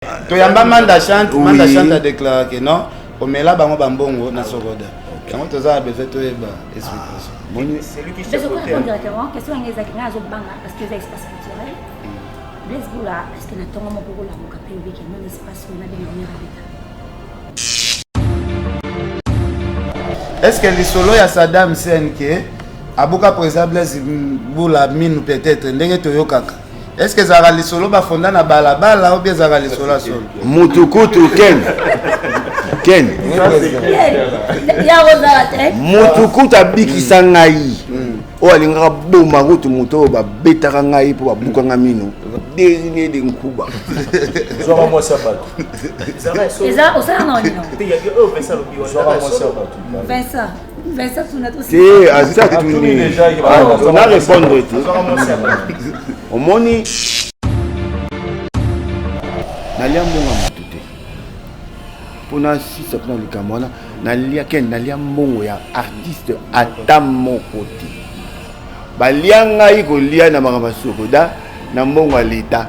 To yamba manda chante a déclaré que non, on met là bango bambongo na sokoda. Yango toza besoin to yeba explication. C'est lui qui se répond directement. Question ngeza kinga zo banga parce que c'est espace culturel. Blaise Boula, est-ce que na tongo mo pour la mo kapé avec un espace où on a bien venir. Est-ce que les solo ya Saddam CNK abuka président Blaise Boula mine peut-être ndenge to yokaka. Est-ce que ça les solo ba fonda na balabala ou bien ça les solo solo? Mutukutu Ken. Ya rozate. Mutukutu abikisa ngai. O alinga bomba kutu muto ba betaka ngai po babuka ngamino. Désigné de nkuba. Zora moi sabato. Eza osala non non. Il y a que eux Vincent Lobi. Zora moi sabato. Vincent tu n'as aussi. C'est à ça que tu déjà on a répondre. Zora moi sabato. Omoni nalia mbongo mutu te pona sisa pona likambo wana nalia mbongo ya artiste ata moko te balia ngai kolia na makambo sokoda na mbongo ya leta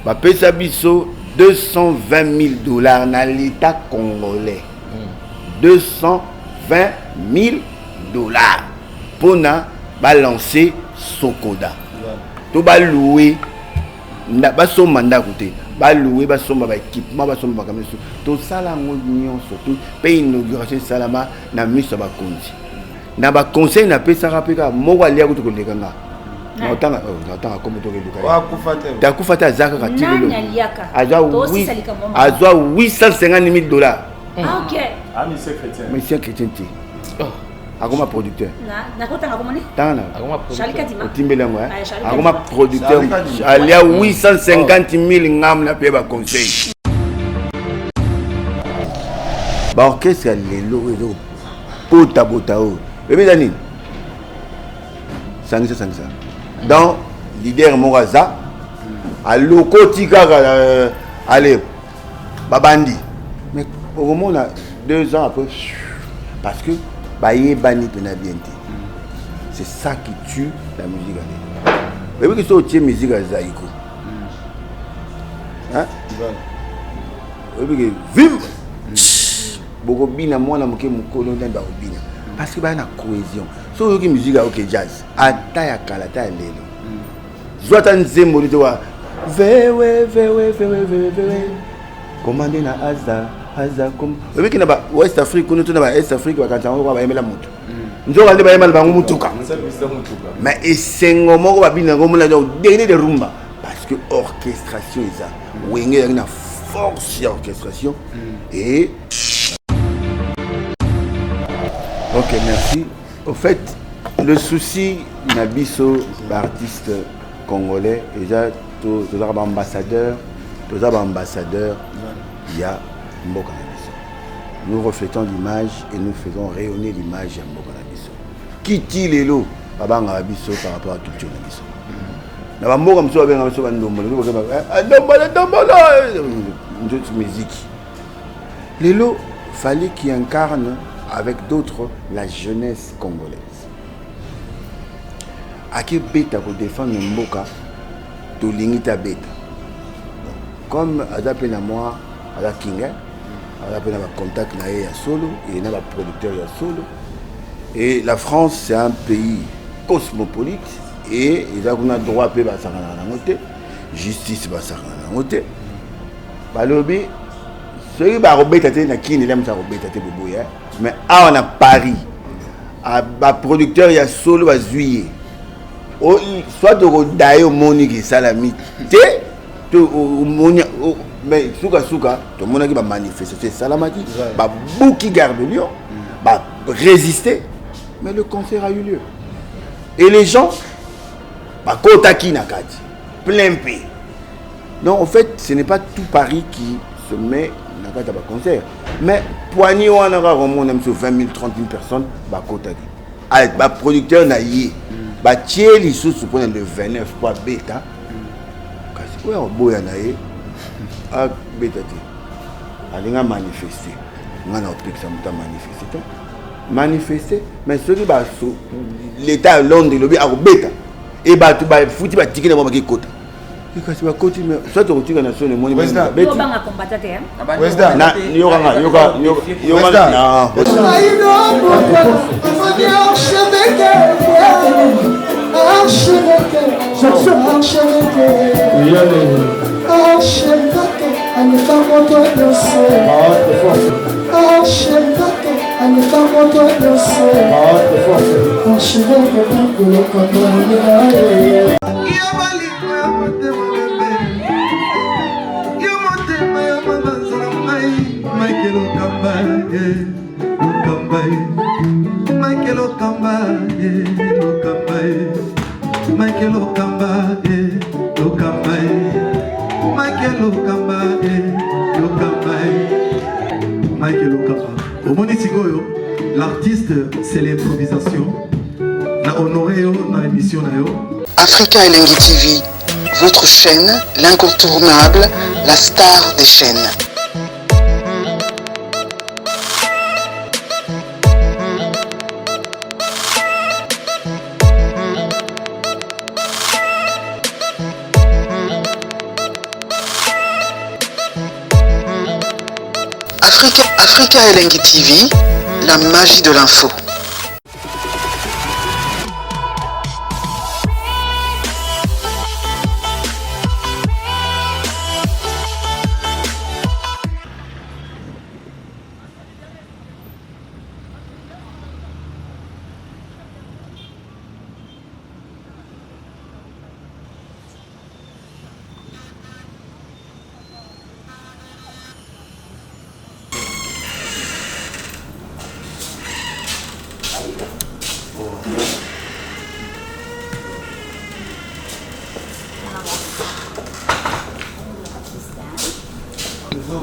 bapesa biso $220,000 na leta congolais. $220,000 pona balancer Sokoda. To ba louer na basomba ndako te ba louer basomba ba équipement basomba ba kameso to sala ngonion surtout pe inauguration salama na miso ba konzi na ba conseil na pesa rapeka moko alia ko to lekanga na otanga comme to keluka wa kufata zaka ka tilo azwa $850,000. Ah ok. Ah monsieur chrétien. Monsieur chrétien ti agoma producteur na kotanga komoni tana Charlie Kadima otimbelango agoma producteur alia $850,000 ngam na pe ba conseil ba orchestre lelo ezo pota o bébé dani sangisa dans leader moraza aloko tika allez babandi mais au moins 2 ans après parce que c'est ça qui tue la musique. Vous voyez que c'est une musique à Zaïko. Hein? Vous voyez que vim! Beaucoup bina moi na moke mukolo ndamba obina. Parce que ba na cohésion. So yoki musique à OK jazz. Ata ya kala ta lelo. Zwata nzembo ni towa. Vewe. Commandé na Aza comme oui qui n'a pas West Afrique nous na ba Est Afrique ba kanza ko ba emela mutu nzoka ndeba emela bangu mutuka mais esengo moko ba bina ngo mula dernier de rumba parce que orchestration eza wenge ya na force ya orchestration et OK merci au fait le souci nabiso l'artiste congolais déjà tous les ambassadeurs il y a Mboka Nabiso. Nous reflétons l'image et nous faisons rayonner l'image de Mboka Nabiso. Qui tire les lots par rapport à la culture Nabiso. Na Mboka Nabiso va bien Nabiso ndombo musique. Les lots fallait qu'ils incarnent avec d'autres la jeunesse congolaise. Aki beta pour défendre Mboka to lingita beta. Comme Adapé na moi à la Kinga, on a un contact là solo et il y a un producteur solo. Et la France c'est un pays cosmopolite et il a un droit à payer justice côté. Balobi celui qui a robé na Kini l'aime ça robé mais on a Paris à producteur il y a solo à juillet. Soit de rodaille au monique salamite mais souka tout le monde qui va manifester salamati ba bouki garde Lyon va résister mais le concert a eu lieu et les gens ba kotaki nakati plein pays. Non en fait ce n'est pas tout Paris qui se met nakati ba concert mais poignée wana ka remonte même sur 20 000 30 000 personnes ba kotaki avec ba producteur na yé ba tieli sous pour le 29 quoi bêta kasi ouais boya na yé a betati alinga manifester ngana opekisa muta manifester mais ceux qui ba l'état Londres lobi a beta et ba tu ba futi ba tikina ba kota kasi bakoti me soit okotika na so nemoni obanga combattant te L'artiste, c'est l'improvisation. La honoré dans l'émission. Africa Elengi TV, votre chaîne, l'incontournable, la star des chaînes. Africa Elengi TV, la magie de l'info.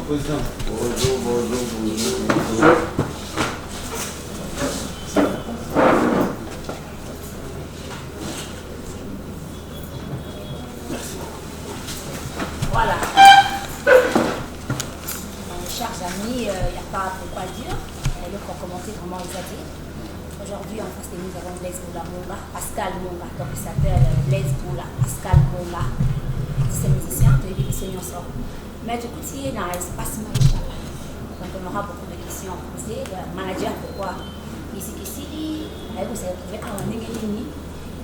Bonjour. Voilà. Chers amis, il n'y a pas de quoi dire. Il faut commenter vraiment les avis. Aujourd'hui, en face de nous, avons Blaise Boula Moula, Pascal Moula, donc il s'appelle Blaise Boula, Pascal Moula. C'est musicien, de l'émission sort. Mais du coup, il y a un espace Maïcha. Donc on aura beaucoup de questions à poser. Manager, pourquoi ici, vous savez retrouvé à un Néguéline.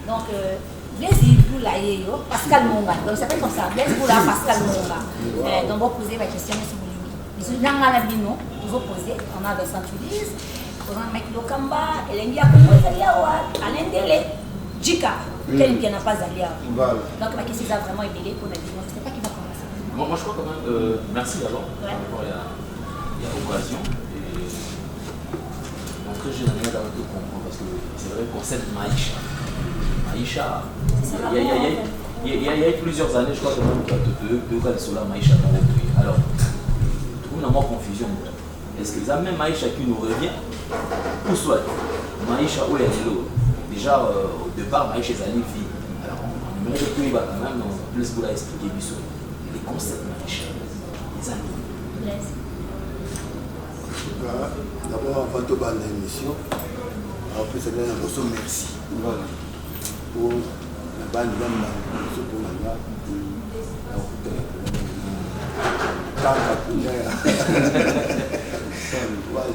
Donc, Blaise Boula, Pascal Moula. Donc il s'appelle comme ça, Blaise Boula, Pascal Moula. Donc vous posez ma question sur vous. Nous avons vous poser, on a des centuries. On a Mike Lokamba, Elengi Akomozalia, Alain Dele, Jika, quelqu'un qui n'a pas allé. Donc ma question est vraiment ébélée pour la vie. Je ne sais pas qui va commencer. Moi je crois quand même, merci d'abord. Il y a occasion. Donc j'ai la manière de comprendre parce que c'est vrai le concept Maïcha. Maïcha, il y a plusieurs années, je crois que même deux cas de cela, Maïcha dans le pays. Alors, tout le monde a confusion. Est-ce que ça même Maïcha qui nous revient ou soit Maïcha ou Yanelo? Déjà au départ, Maïcha est allé vie. Alors on aimerait que tu quand même plus pour expliquer les concepts Maïcha, les années. D'abord, avant de faire l'émission, on peut se donner un morceau merci. Voilà. Pour la bande de pour la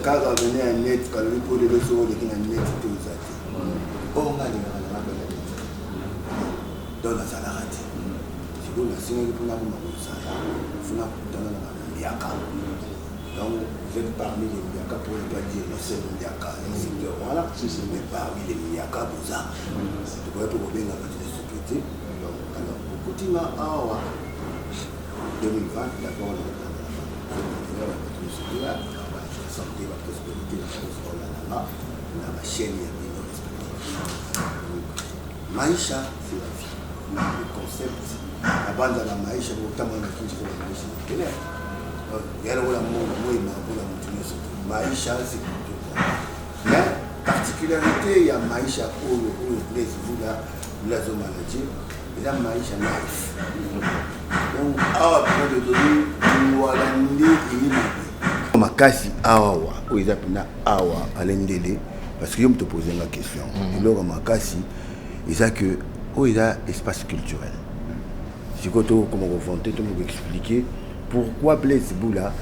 kaka venir à net quand le pour les autres qui n'a net tout ça. On a des dans la salade. Si vous la signez pour la ça, vous n'a pas dans la donc vous êtes parmi les Miaka pour ne pas dire le seul Miaka, voilà, mais parmi les Miaka Bouza. Tu pourrais pour bien la partie de sécurité. Alors, au quotidien, 2020, d'abord, santé, la prospérité, la chaîne, il y a des respectifs. Maïcha, c'est la vie. Le concept, la bande à la Maïcha, notamment la Maïcha, il y a Maïcha, c'est plutôt. Mais, particularité, il y a Maïcha pour le Blaise Boula, la zone manager, et la Maïcha naïf. Donc, après de donner, nous allons dire makasi awa oiza pina awa alendele parce que yo me te poser la question et là makasi c'est que oiza espace culturel Si vous vanter, tout vous expliquer pourquoi Blaise Boula,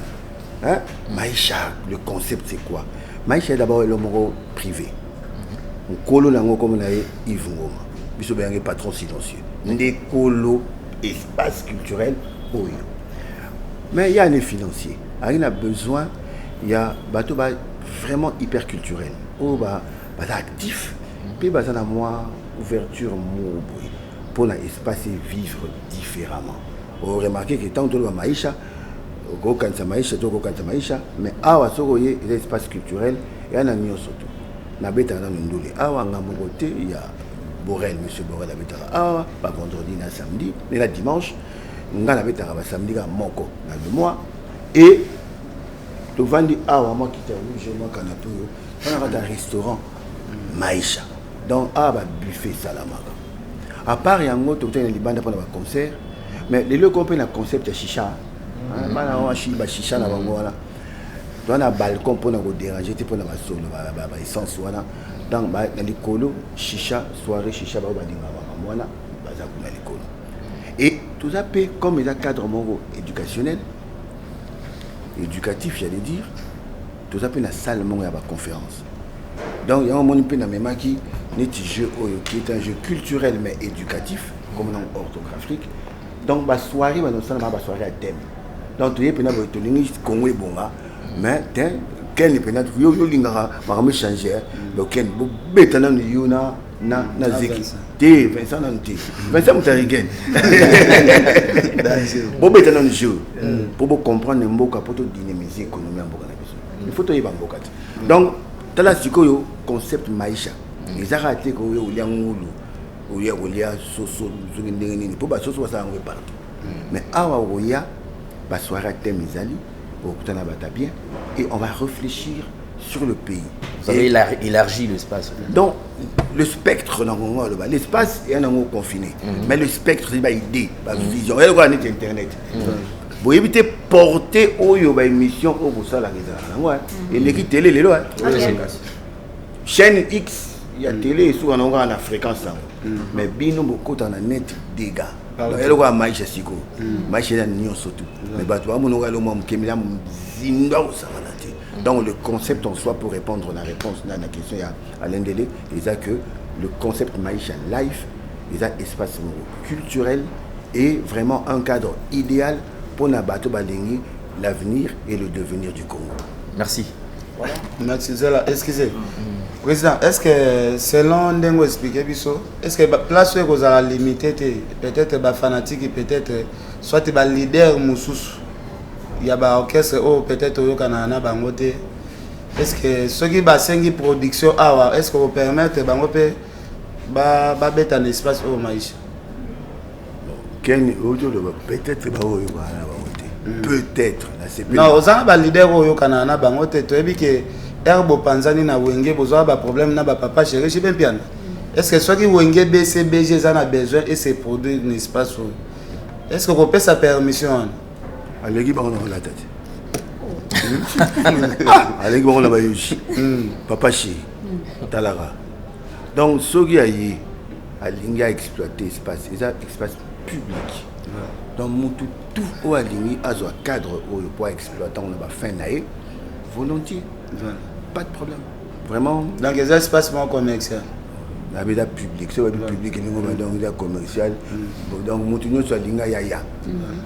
hein? Maïcha, le concept c'est quoi? Maïcha est d'abord l'homme privé. On colo lango comme on a Yves Ngoma. Biso bien un patron silencieux. Des colo espace culturel. Mais il y a un financier. Il a besoin, il y a bateau vraiment hyper culturel. Actif. Puis il y a moins ouverture pour l'espace et vivre différemment. Vous remarquez que tant que vous avez Maïcha, mais awa soko ye l'espace culturel et un ami surtout. Na beta na ndole. Awa ngamokote il y a Borel, monsieur Borel habita awa, pas vendredi na samedi, mais la dimanche, nga na beta ba samedi ga moko na le mois et le vandi awa moi qui t'ai vu je moi canapé. On a un restaurant Maïcha. Donc awa buffet Salamaka. À part yango to tena libanda pour un concert, mais les lieux qu'on peut un concept de chicha. Chicha na bango wana on a balcon pour nous déranger pour na solo essence wana donc na likolo chicha soirée chicha ba dinga wana baza kuna likolo et tout ça peut comme il a cadre mongo éducationnel éducatif j'allais dire tout ça peut na salle mongo ya ba conférence donc il y a un monde peu na même qui neti jeu qui est un jeu culturel mais éducatif comme non orthographique donc ba soirée ba soirée à thème. Donc tu es pénal pour te linguiste Congo et Bonga, mais quel est pénal pour yo lingara, marame changer, donc quel bête nan yo na zeki. Té Vincent nan té. Vincent mutarigen. Bo bête nan jeu. Pour comprendre mboka pour te dynamiser l'économie mboka na biso. Il faut to yeba mboka. Donc tala sikoyo concept Maïcha. Les arrêtés ko yo liangulu. Olia soso zungindeni pour ba soso ça en partout. Mais awa oya ba soirée thème Izali pour que tu bien et on va réfléchir sur le pays. Vous avez élargi l'espace. Donc le spectre l'espace est un mot confiné, mais le spectre c'est pas idée, pas vision. Elle va net internet. Vous évitez porter au yoba émission au bossa la réserve. Et l'équipe télé les lois. Chaîne X il y a télé souvent on a la fréquence mais bino beaucoup dans la net dégâts. Elle va Maïcha Siko. Maïcha est un surtout. Mais donc le concept en soi pour répondre à la réponse à la question à l'indélé, il a que le concept Maïcha Life, il a espace culturel et vraiment un cadre idéal pour Nabato Balengi, l'avenir et le devenir du Congo. Merci. Voilà. Merci Zela. Excusez. Président, est-ce que selon Ndengo expliqué biso, est-ce que place où vous avez limité peut-être ba fanatique peut-être soit ba leader mususu il y a ba orchestre ou peut-être au Canada bangote est-ce que ceux qui ba sengi production awa est-ce que vous permettre bango pe ba beta un espace au Maïcha Ken peut-être ba o bangote peut-être là c'est non aux ba leader au Canada bangote to ebi que Herbo Panzani na Wenge besoin ba problème na ba papa chéri chez bien piano. Est-ce que soit qui Wenge BCBG ça a besoin et c'est produit un espace où est-ce que vous peut sa permission Allez ba on la tête. Allez ba on la bayushi. Papa chéri Talara. Donc ce qui a yi alinga exploiter espace, c'est un espace public. Donc tout au aligné à un cadre où pour exploiter on va fin naé volontiers. Pas de problème. Vraiment. Dans les espaces commerciaux. La vie publique, c'est public et nous commercial. Donc nous sommes linga yaya.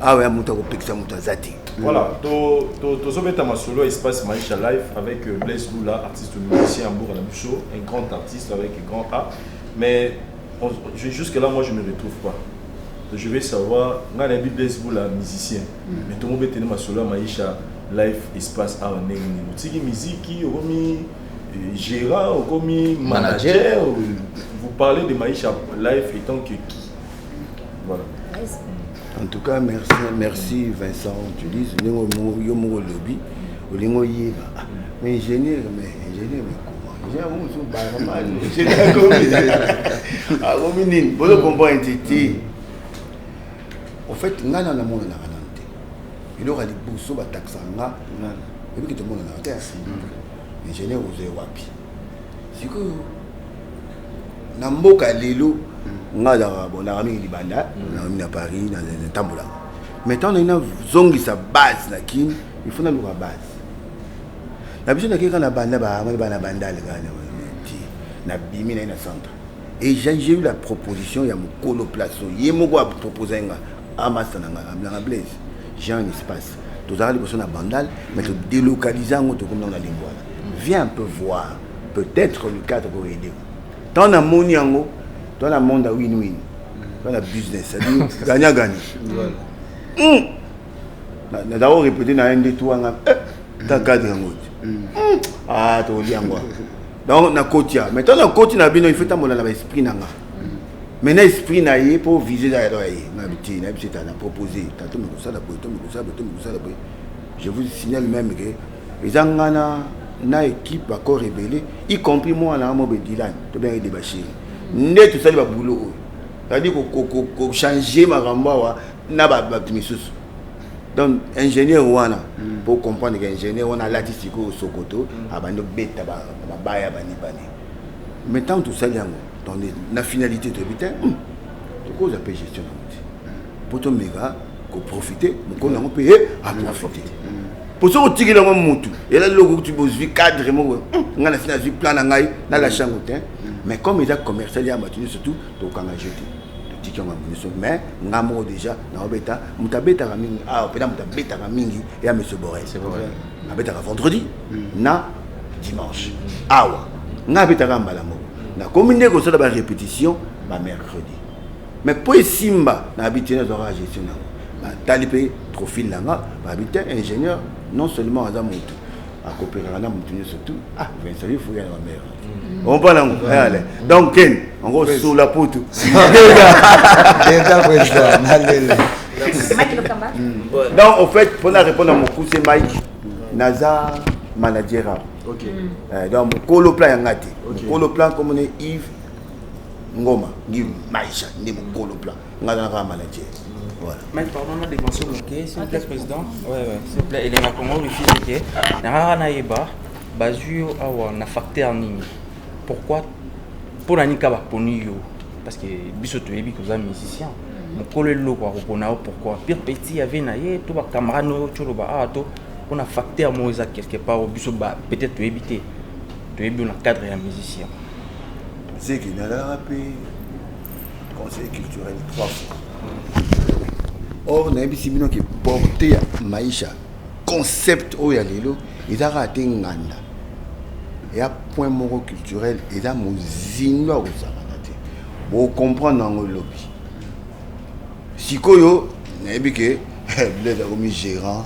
Ah ouais, nous sommes zati. Voilà, tu sommes solo espace Maïcha Live avec Blaise Boula, artiste musicien à Bourg-la-Bouchot, un grand artiste avec un grand A. Mais jusque là, moi je ne me retrouve pas. Je vais savoir, on a Blaise Boula, musicien. Mais tout le monde est solo Maïcha Live espace à un église. Musique, gérant, comme manager. Vous parlez de Maïcha Live étant que qui? Voilà. En tout cas, merci Vincent. Tu dis, yo mo lobby, mais ingénieur, mais comment? En fait, on a la monde il aura des bourseaux à taxer et puis tout le monde en a terre. Ingénieur, vous avez wapi. C'est que Namboka Lelo, nga da bon na ami libanda na Paris na Tambola maintenant on a une zongi sa base na kin il faut na luka base na biso na kika na banda ba banda le gars na bimi na centre et j'ai eu la proposition ya mokolo plateau yemoko a proposer nga amasa na Blaise j'ai un espace tous les personnes à Bandal mais tu délocaliser en auto comme dans la lingua viens un peu voir peut-être le cadre pour aider dans la money en dans la monde à win-win dans la business c'est dire gagnant na d'abord répéter na un des tout en ta cadre en ah to li en donc na kotia maintenant na kotia na bino il faut tambola na esprit nanga mais na esprit na yé pour viser la na biti na biti na proposer tato me ça la je vous signale même que les angana na équipe encore rebelle y compris moi na mo be Dylan to bien débacher net tout ça ba boulot c'est-à-dire ko changer ma ramba na ba misusu donc ingénieur wana pour comprendre que ingénieur on a l'artistique au Sokoto abando beta ba baya bani maintenant tout ça yango dans la finalité de bitin de cause à gestion pour ton méga ko profiter mon on payer à profiter pour ça on tire dans mon mutu et là logo tu bosses vie cadre mo nga na finalité plan na ngai na la changotin mais comme il a commercial ya matinu surtout to kanga jeter mais ngamo déjà na obeta mutabeta mingi pena mutabeta mingi et à monsieur Borel c'est vrai abeta vendredi na dimanche awa ngabeta mbala mo na commune ko ça ba répétition ba mercredi mais pour simba na habiter na zora gestion na talipe profil langa ba habiter ingénieur non seulement à moto à coopérer na mutu surtout Vincent il faut y aller la mère on parle allez donc on go sur la pote donc en fait pour répondre à mon coup c'est Mike Naza manager OK donc mon plan yangati mon plan comme on est Yves Ngoma ni Maïcha ni mon plan ngana manager voilà. Mais pardon, on a des questions, s'il vous plaît, président. Ouais, s'il vous plaît. Il est comment le fils de na naïba, basu awa na facteur nini. Pourquoi pour la nika ba poniyo parce que biso to yebi ko za musicien. Mon kolelo kwa kopona pourquoi pire petit avait naie tout ba camarade no cholo ba to on a facteur mo za quelque part au biso ba peut-être to éviter. To yebi on a cadre ya musicien. C'est qui na la rapé conseil culturel 3 fois. Or na bisi bino ki porter maisha concept o ya lelo eza raté nganda ya point moro culturel eza mozindo ko sakanate bo comprendre ngo lobby sikoyo na bike Blaise a remis gérant,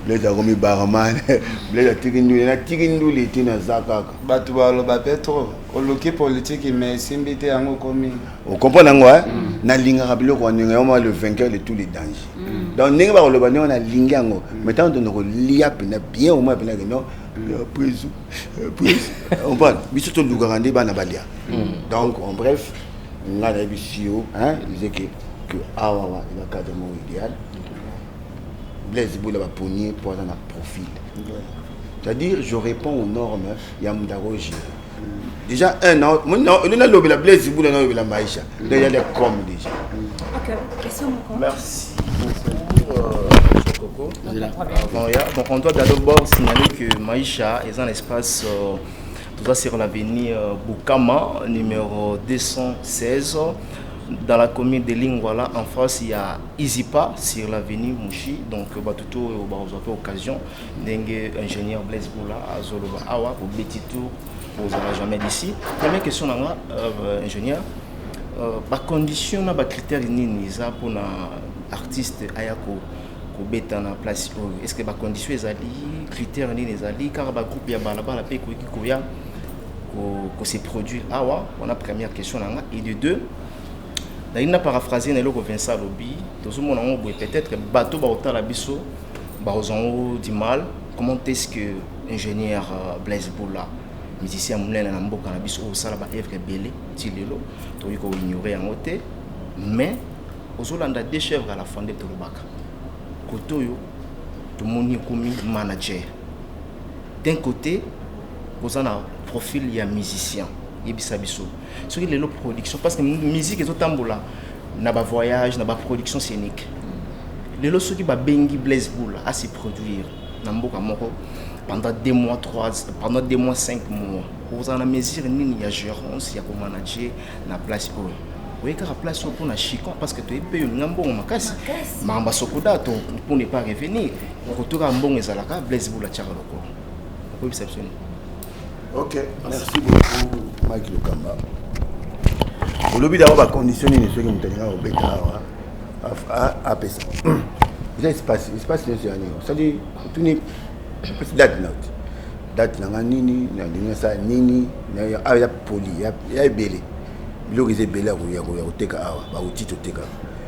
Blaise a remis barman, Blaise a tirindu les tina zakaka. Batouba lo bapetro, oloké politique mais simbite yango komi. On comprend ngo na linga rabilo ko ninga on le vainqueur de tous les dangers. Donc ninga ba lo bani on a linga ngo, maintenant on ko lia pena bien au moins pena non. On parle, biso to lugarande ba na balia. Donc en bref, on a des bisio disait que awa il a carrément idéal. Blaise Boula va pogner pour un profil. C'est-à-dire, je réponds aux normes, Yamdaroji. Déjà, un an, il a lobé la Blaise Boula, il a lobé la Maïcha. Il y a des coms déjà. Ok, question encore. Merci beaucoup, Coco. Donc, on doit d'abord signaler que Maïcha est un espace tout ça sur l'avenue Boukama, numéro 216. Dans la commune de Lingwala, en face, il y a Izipa sur l'avenue Mouchi. Donc, Batuto, vous avez occasion d'être ingénieur Blaise Boula à Zoloba Awa pour Betito, vous n'avez jamais d'ici. Première question, ingénieur. Par condition, par critère pour l'artiste Ayako Beta na place. Est-ce que par condition, les critères les car le groupe il y a la paix qui se produit Awa. On a première question et de deux. Il n'a paraphrasé Vincent Lobby, peut-être bateau ba la biso du mal. Comment est-ce que ingénieur Blaise Boula, musicien Moulin na mboka na biso osala ba œuvre belé tilelo to yiko ignorer en côté mais ozolanda deux chèvres à la fin de Tolobaka. Kotoyo to moni komi manager. D'un côté, vous avez un profil ya musicien. yebisa biso ce qui lelo production parce que musique ezotambola na ba voyage na ba production scénique lelo soki ba bengi Blaise Boula à se produire na mboka moko pendant 2 mois 5 mois vous en a mesure nini ya gérance ya ko manager na place pour oui car place pour na chicon parce que tu es payé ngambongo makasi mamba sokoda to pour ne pas revenir retour à mbongo ezalaka Blaise Boula tchaka loko ko exceptionnel. Ok, merci beaucoup Mike Lukamba. Au lobby d'avoir la condition de ce que nous tenons au bêta à Pessa. Il espace les années. C'est-à-dire, tout n'est pas date na nini na dinga nini na ya poli ya belé. Il y a belé au teka ba outil au teka.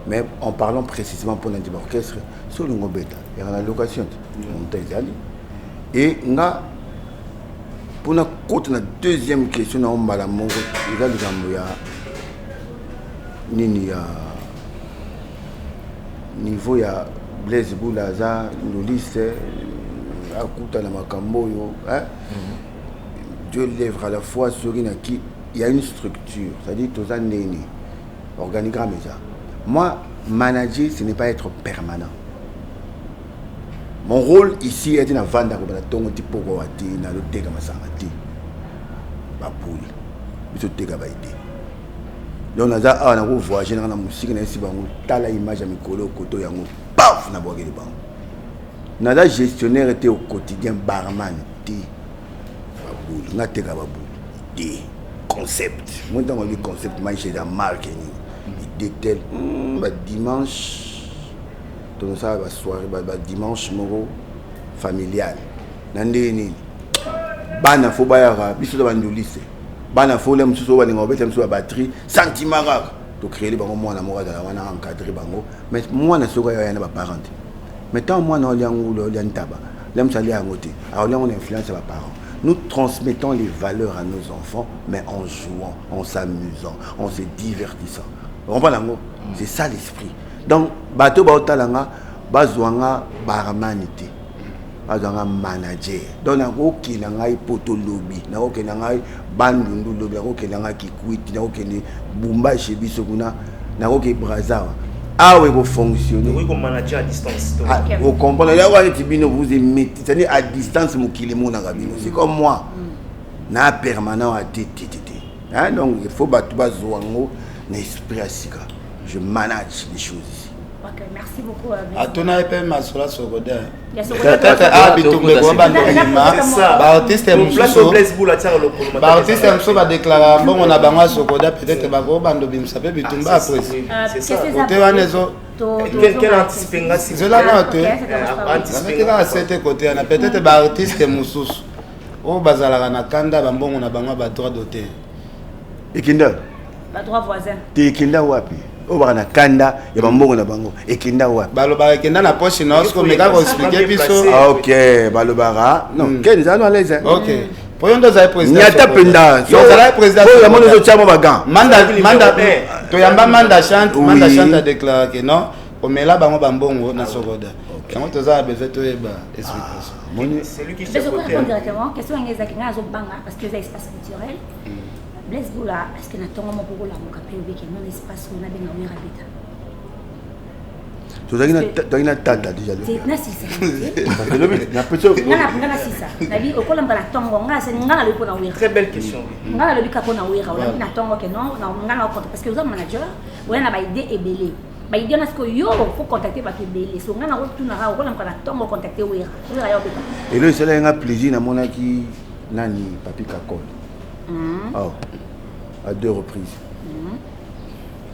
Mais en parlant précisément pour l'orchestre, sur le bêta, il y a la location. Et nga pour la deuxième question, on va la mort. Il y a des gens nini ya niveau ya Blaise Boula za liste akuta na makambo yo hein. Dieu lèvre à la fois sur une qui il y a une structure, c'est-à-dire tous un nini organigramme ça. Moi manager ce n'est pas être permanent. Mon rôle ici est de vendre la tongo tipo kwa wati na le tega masamati ba pouli biso tega ba ide donc naza a na ko voyager na musique na esi bango tala image ya mikolo koto yango paf na bogeli bango naza gestionnaire était au quotidien barman ti ba pouli na tega ba pouli ti concept moi dans le concept mai chez la marque ni ide tel ba dimanche donc ça va soirée dimanche moro familial nande ni bana fo bayara biso ba ndulise bana fo le msuso ba ninga obeta msuso ba batterie sentiment rare to créer bango mwana moko za wana encadrer bango mais mwana soko ya na ba parent mais tant mwana oliangu oliantaba l'aime sali à ngote alors là on influence les parents. Nous transmettons les valeurs à nos enfants mais en jouant, en s'amusant, en se divertissant. On comprend là c'est ça l'esprit. Donc bateau baotalanga bazwanga baramanité bazwanga manager donc nako kinanga ipoto lobby nako kinanga bandundu lobby nako kinanga kikwiti nako kene bumba chez biso kuna nako ke brazawa awe ko fonctionner oui comme manager à distance vous comprenez là ouais tibino vous aimez c'est à distance mokilimo na kabino c'est comme moi na permanent à tete hein donc il faut battu bazwango na esprit asika. Je manage les choses ici. Ok, merci beaucoup. Atona epe masola sogoda. Artiste muso ba déclarer bon on a bango sogoda peut-être ba go bando bimsa pe bitumba après. Côté wanezo quel artiste penga si cela note. Artiste là c'était côté na peut-être ba artiste mususu. O bazala na kanda ba mbongo na bango ba droit d'auteur. Ekinda. Ba droit voisin. Te ekinda wapi? O bana kanda ya bambongo na bango ekinda wapi baloba ekenda na poche na osko meka ko expliquer biso OK balobara non kenza no alaise OK poyondo za président nyata penda so za président ya mono zo chama bagan manda to yamba manda chante a déclaré que non omela bango bambongo na sogoda quand to za besoin to eba explication moni c'est lui qui se répond directement question ngeza kinga zo banga parce que c'est espace culturel. Blaise Boula, est-ce que nous avons un peu de espace où nous avons un habitat? Tu as une tata déjà. C'est une assise. Très belle question. Parce que vous êtes manager, vous avez une idée et belé. Mais il y a faut contacter votre belé. Si on a un retour, on va contacter. Et là, c'est un plaisir à mon qui nani papi kakol. Oh, à 2 reprises.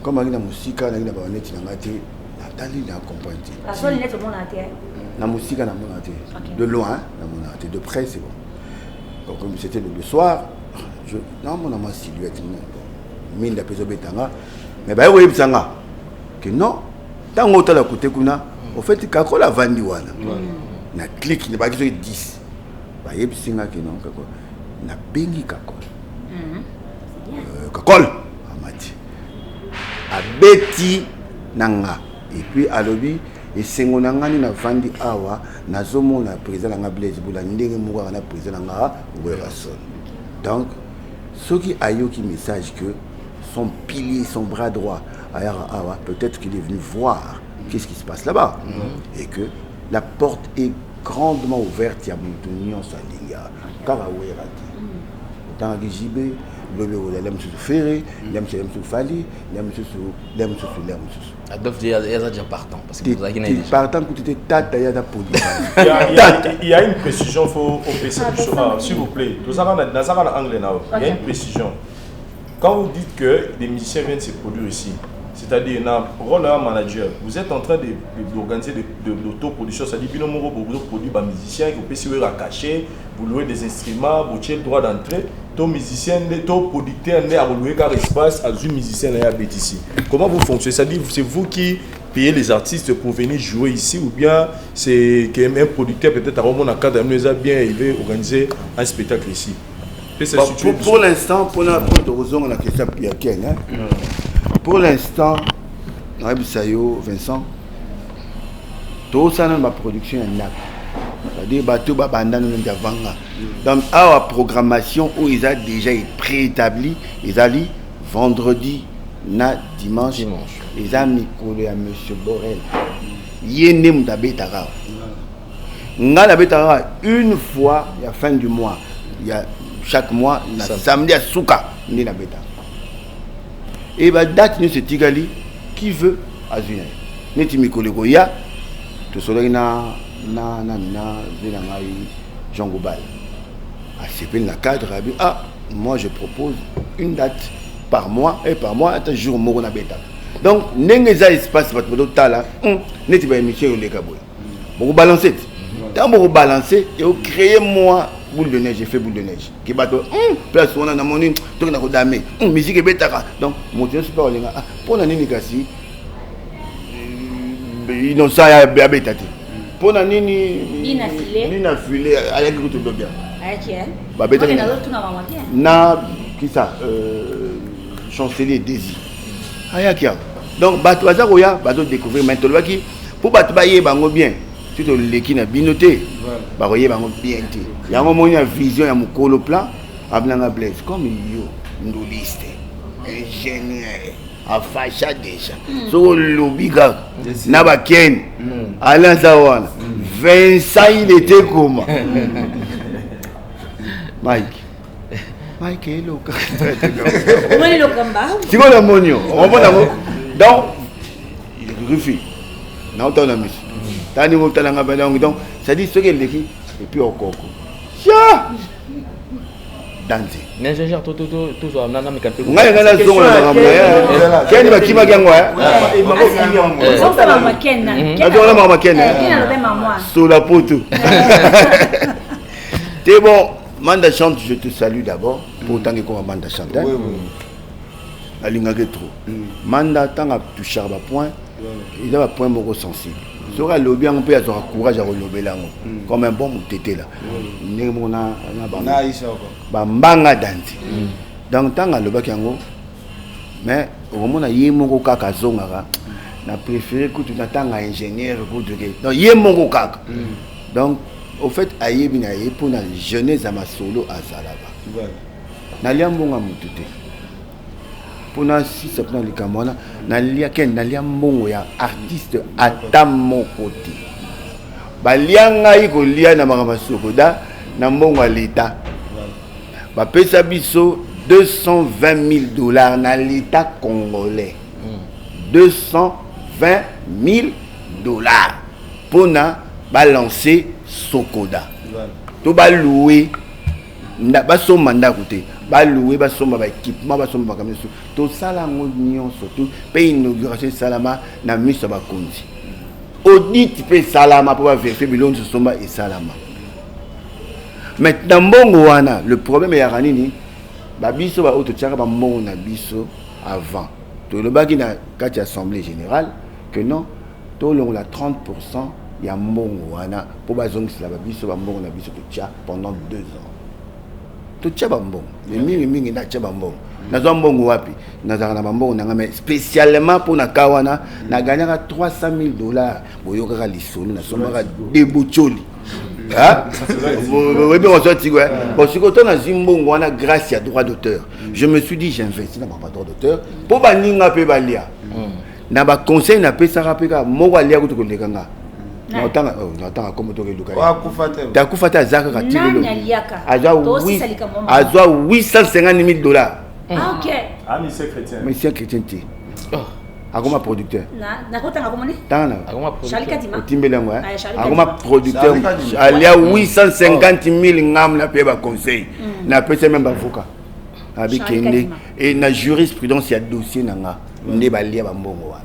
Comme on a la musique, on a la banette, on a été Nathalie n'a accompagné. La seule lettre mon até. La musique n'a mon até. De loin, n'a mon até. De près, c'est bon. Donc comme c'était le soir, je non mon amant silhouette mine la peso betanga. Mais bah oui bisanga. Que non, tant autant la côté kuna, au fait kako la vandi wana. Na clique, ne pas que 10. Bah yebsinga que non kako. Na bengi kako. Kakol amati abeti nanga et puis alobi et sengo nanga ni na vandi awa nazomona président nanga Blaise Boula ndenge moko na président nanga Werason donc ceux qui aillent qui message que son pilier, son bras droit, peut-être qu'il est venu voir qu'est-ce qui se passe là-bas. Et que la porte est grandement ouverte. Il y a Moutonion, Salinga, Karaouerati. Dans les JB, le l'aime se ferrer, l'aime se fali, l'aime se. Adolphe, il y a déjà partant. Parce que vous avez dit partant que tu étais tata, il y a il y a une précision, il faut s'il vous plaît. Il y a une précision. Quand vous dites que des musiciens viennent se produire ici, c'est-à-dire dans le rôle d'un manager, vous êtes en train d'organiser de l'autoproduction, c'est-à-dire que vous produisez des musiciens, vous pouvez à cacher, vous louez des instruments, vous avez le droit d'entrer, tous musiciens, tous producteurs, vous louez un espace à une musicien ici. Comment vous fonctionnez? C'est-à-dire c'est vous qui payez les artistes pour venir jouer ici ou bien c'est un producteur peut-être à Romon à cadre nous a bien arrivé organiser un spectacle ici? Pour l'instant, pour la question pour l'instant, Vincent, tout ça dans ma production est là. C'est-à-dire donc à la programmation où ils ont déjà préétabli, ils allaient vendredi, dimanche, ils ont mis collé à M. Borel. Yenem d'Abetara. Une fois, à la fin du mois, il y a chaque mois, samedi à Souka, il y a et bah date nous c'est Tigali qui veut Azuna. Neti mikolego ya to soleil na Jean Gobal. Ah c'est pas le cadre moi je propose une date par mois et par mois un jour moro na beta. Donc n'engeza espace votre modo tala neti ba émission le kaboy. Vous balancez. Tant vous balancer et vous créez moi boule de neige, j'ai fait boule de neige. Qui bateau, place on a mon une, tout n'a pas musique et bêta. Donc, mon Dieu, c'est pas le gars. Pour la négasi, ils n'ont ça à bêta. Pour la nini, n'a filé, avec le tout bien. Avec qui? Bah, bêta. Na, qui ça? Chancelier Désir. Ayakia. Donc, bateau Azaroya, bateau découvrir maintenant qui, pour bateau bailler, bango bien. Si tu l'équipe n'a binoté, bah voyez bah bien été. Il y a un moment une vision, il y a mon colo plan, avec la blaise comme yo, ndoliste, ingénieur, à facha déjà. So lobiga, nabaken, Alain Zawan, Vincent il était comment? Mike est local. Comment il est local? C'est quoi le monio? On va d'abord. Donc, il refuse. Non, t'en as mis. Donc, ça dit ce qu'elle dit, et puis au coco. Ya! Danser. Mais j'ai tout ça, nana me capte. On a la zone là, quel va qui m'a gagné? On fait la maquenne. On la maquenne. Sur la poteau. C'est bon, Manda chante, je te salue d'abord, pour autant que comme Manda chante. Oui, oui. Alinga trop. Manda tant à toucher à point, il a un point moro sensible. Sera le bien on peut avoir courage à relever là comme un bon moutété là né mon na banga danse donc tanga le bakango mais au moment yé moko kaka zongara na préféré que tu n'attends ingénieur ou de donc yé moko kaka donc au fait aye bina yé pour la jeunesse à ma solo à Salaba na liambonga moutété pour na si c'est pas le Cameroun na lia ken na liambongo ya artiste ata mon côté ba lianga iko lia na makama sokoda na mbongo à l'état ba pesa biso $220,000 na l'état congolais. $220,000 pour na balancer Sokoda to ba louer na ba so manda côté ba louer ba so ba équipement ba so ba kamé to sala ngonion surtout pe inauguration salama na miso ba konzi audit pe salama pour vérifier bilon so somba et salama. Maintenant mbongo wana le problème est ya nini ba biso ba auto tchaka ba mbongo na biso avant to le baki na kati assemblée générale que non to long la 30% ya mbongo wana pour bazongi la ba biso ba mbongo na biso to tcha pendant 2 ans to tcha ba mbongo les mingi na tcha ba mbongo na zo mbongo wapi na za na mbongo na ngame spécialement pour na kawana na gagnaka $300,000 boyoka lisolo na somaka debocholi Oui, mais on sortit, ouais. Bon, si quand on a Zimbo, on a grâce à droit d'auteur. Je me suis dit, j'investis dans mon droit d'auteur. Pour Baninga Pebalia. N'a pas conseil, n'a pas ça rappelé. Moi, je vais aller à la Natanga comme tu le dis. Tu as coupé à Zaka Katilo. À 850 000 $. Ah, ok. Ah, mais c'est chrétien. Mais c'est chrétien. Agoma producteur. Agoma producteur. Il y a 850 000 ngam na peba conseil. Na pesa même avocat. Avec et na jurisprudence il y a dossier nanga. Ne ba lia ba mbongo wana.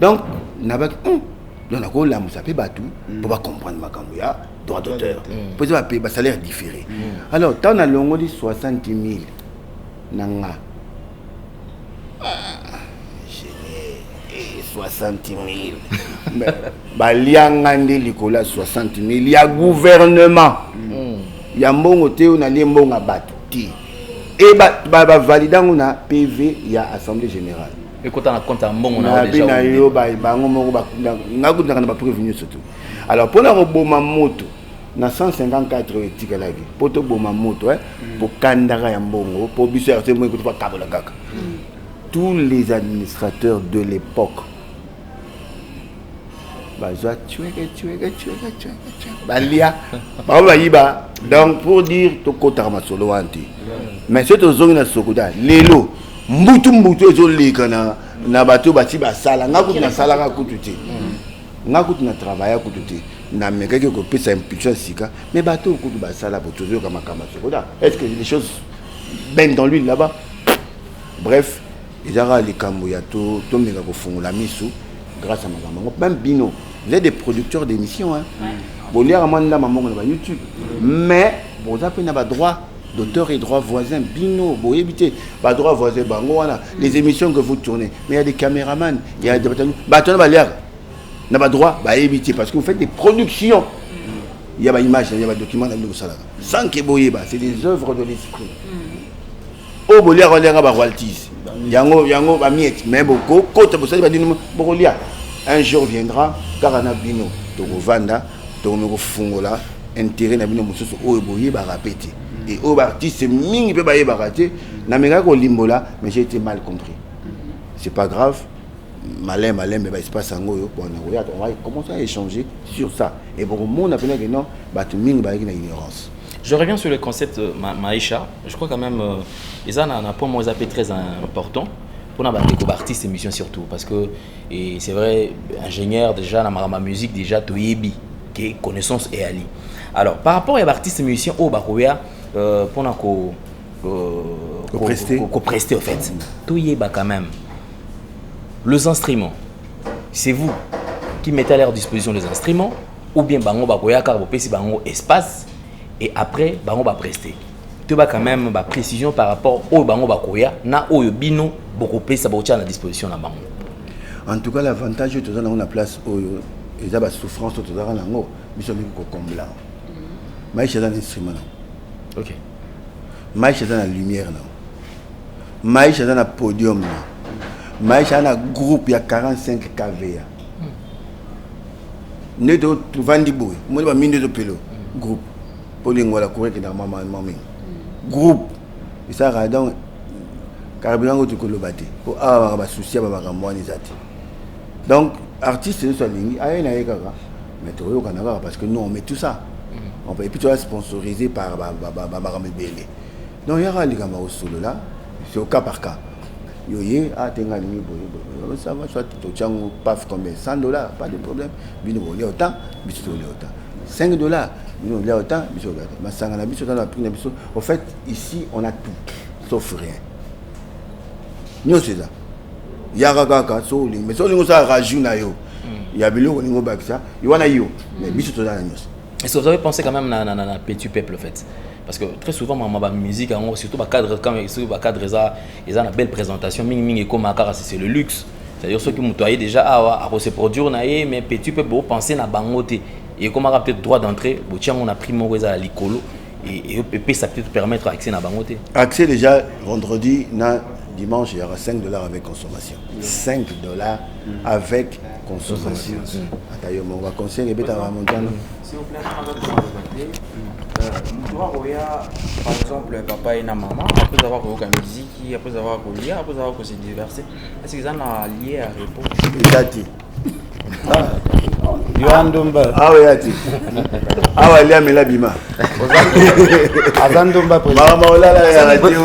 Donc na ba donc na ko la musa pe batu pour pas comprendre makambo ya droit d'auteur. Pour ça ba salaire différé. Alors tant na longo di 60 000 nanga. 60 000. Baliangande likola 60 000. Il y a gouvernement. Il y a mbongo te on a les mbongo batuti. Et ba validant on a PV, il y a assemblée générale. Et quand on a compte à mbongo on a déjà. Alors pour la roboma moto na 154 etika lagi. Pour to boma moto pour kandara ya mbongo pour biso c'est moi que tu pas kabola kaka. Tous les administrateurs de l'époque donc pour dire to kotama solo anti mais c'est aux zones na sokoda lelo mbutu ezoleka na bato bati basala ngakuti na sala ngakuti ngakuti na travailler kututi na mekeke ko pesa impulsion sika mais bato kutu basala pour toujours comme sokoda est-ce que les choses baignent dans l'huile là-bas? Bref, ils ont les camboya to mega ko fungola misu grâce à maman même Bino. Vous êtes des producteurs d'émissions, hein. Bon, il y a un YouTube. Mais, vous avez pas droit d'auteur et droit voisin. Bino, vous évitez. Pas droit voisin, les émissions que vous tournez. Mais il y a des caméramans, il y a des bâtons, n'a pas droit, éviter. Parce que vous faites des productions. Il y a des images, il y a des documents, sans que vous c'est des œuvres de l'esprit. Au Boliar, on a royalties. Yango, mais beaucoup, côté, vous savez, un jour viendra, car on a bino, Togo Vanda, Togo Fungola, intérêt na bino mususu oeboye ba répéter. Et au artiste mingi pe ba yebaraté, na menga ko limbola, mais j'ai été mal compris. C'est pas grave. Malin, mais il se passe en goyo. On va commencer à échanger sur ça. Et pour le monde, on a que non, mingi ba na ignorance. Je reviens sur le concept Maïcha. Je crois quand même, ils ont un point très important. Pour les artistes émission surtout parce que c'est vrai ingénieur déjà dans ma musique déjà toyebi qui connaissance et ali. Alors par rapport à l'artiste musicien au baroya pour prester en fait toyeba quand même les instruments c'est vous qui mettez à leur disposition les instruments ou bien bango baroya car vous pesi bango espace et après bango va prester. Tu vas quand même ma précision par rapport au bango bakoya na oyo bino beaucoup plus ça à la disposition la bango. En tout cas l'avantage que tu as dans la place oyo et ça ba souffrance que tu as dans ngo biso mi ko combla. Maïcha dans l'instrument. OK. Maïcha dans la lumière là. Maïcha dans la podium là. Maïcha dans groupe il y a 45 kV. Ne do vandi boy. Moi ba mine de pelo groupe. Pour lingola courir qui dans maman groupe et ça donc carburant tu kolobati pour avoir ba souci ba makamwani zati donc artiste de solingi aye na yekaka mais to yo kanaka parce que nous on met tout ça on peut et puis tu vas sponsorisé par ba belé donc il y a les gars au solo là c'est au cas par cas yoye a tenga lingi boy ça va soit to chango paf combien $100 pas de problème bino bolé autant biso bolé autant $5 nous là autant biso gata masanga na biso dans la prix na biso au fait ici on a tout sauf rien nous c'est ça yaka kaka so mais so lingo ça rajou na yo ya biloko lingo bakisa yo wana yo mais biso to dans nyos. Est-ce que vous avez pensé quand même na petit peuple en fait parce que très souvent ma musique surtout ba cadre quand ba cadre ça ils ont une belle présentation ming comme akara c'est le luxe c'est-à-dire ceux qui m'toyer déjà à se produire na mais petit peuple vous penser na bangote. Et comme on a peut-être droit d'entrée, on a pris mon réseau à l'icolo et ça peut te permettre d'accéder à la banque. Accès déjà vendredi, dimanche, il y aura $5 avec consommation. $5 avec consommation. Attends, on va conseiller les à Montana. S'il vous plaît, par exemple, papa et maman, après avoir eu la musique, après avoir lu, après avoir se diverser, est-ce qu'ils en ont lié à répondre? Yohandomba. Ah oui, Ati. Ah oui, Liam et la Bima. Azandomba.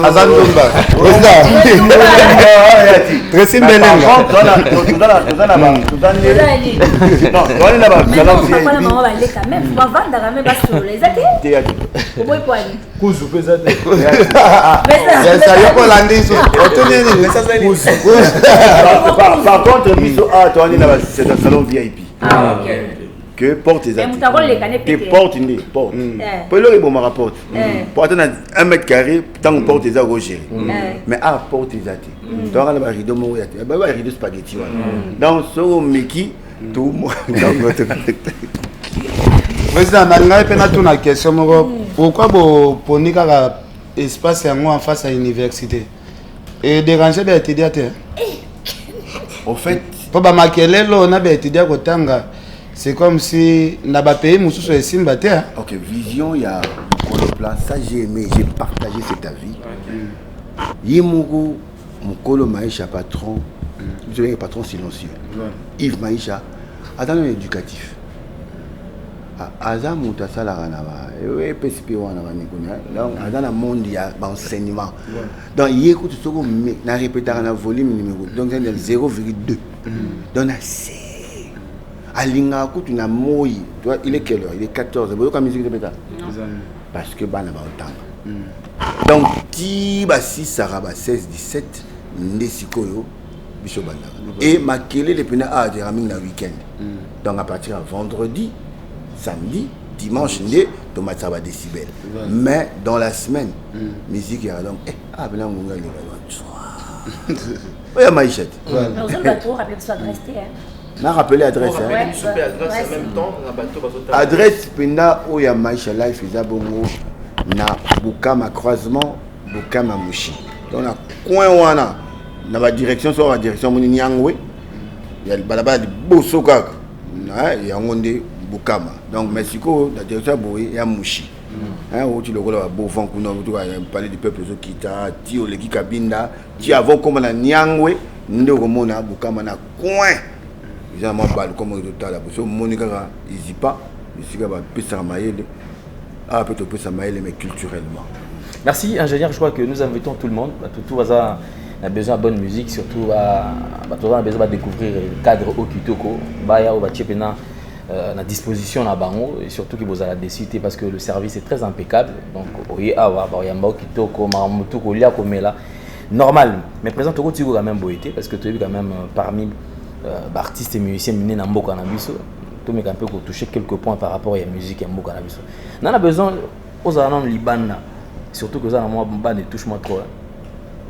Azandomba. Très par contre, c'est un salon VIP. Que porte les portes une porte. Pour le bon rapporte. Pour attendre 1 mètre carré, tant qu'on porte les Roger. Mais à porte les athées. Donc on a rideau mouillé. Bah rideau spaghetti. Donc ce Mickey tout Président, nanga pena tout na question pourquoi bo ponika espace en face à l'université et déranger les étudiants. Au fait, pour ba makelelo on a des étudiants kotanga. C'est comme si on a payé mon sous Simba. Ok, vision, il y a le plan, ça j'ai aimé, j'ai partagé cet avis. Yemoukou, mon colo Maïcha patron, vous savez, patron silencieux. Yves Maïcha, dans l'éducatif. Azam Moutassa la Ranava, et PSP dans le monde, il y a l'enseignement. Donc, il écoute ce qu'on met, on a répété un volume numéro, donc c'est 0,2. Donc, c'est Alinga tu na moi, il est quelle heure? Il est 14h. Vous avez musique de bêta? Parce que bana ba autant. Donc ti ba 6 saraba 16 17 ndesikoyo biso bana. Et makele le pena a de raming na week-end. Donc à partir de vendredi, samedi, dimanche ndé to matsaba décibel. Mais dans la semaine, musique ya donc bana ngunga le ba. Oya maïchet. Non, je dois trop rappeler soit rester n'a rappelé l'adresse. Adresse Penda Oya Maïcha Life Izabongo na Bukama croisement Bukama Mushi. Donc na coin wana na ba direction sur la direction moni Nyangwe. Il y a le balaba de Bosoka. Na ya ngonde Bukama. Donc Mexico la direction boy ya Mushi. Hein où tu le vois beau vent kuna tu vas parler du peuple zo kita ti o leki kabinda ti avant comme na Nyangwe ndo mona Bukama na coin. Ils ont mal comme tout à l'heure. Parce que Monica n'hésite pas. Il y a un mais culturellement. Merci ingénieur, je crois que nous invitons tout le monde. Tout a besoin de bonne musique, surtout on a besoin de découvrir le cadre au Kitoko. Baya ou à disposition à Bango et surtout que vous allez décider parce que le service est très impeccable. Donc normal. Mais présent tu as quand même beauté parce que tu es quand même parmi artistes et musiciens menés dans Mboka Nabiso, tout mais un peu toucher quelques points par rapport à la musique et Mboka Nabiso. On a besoin aux alentours Liban, surtout que ça moi ban ne touche moi trop.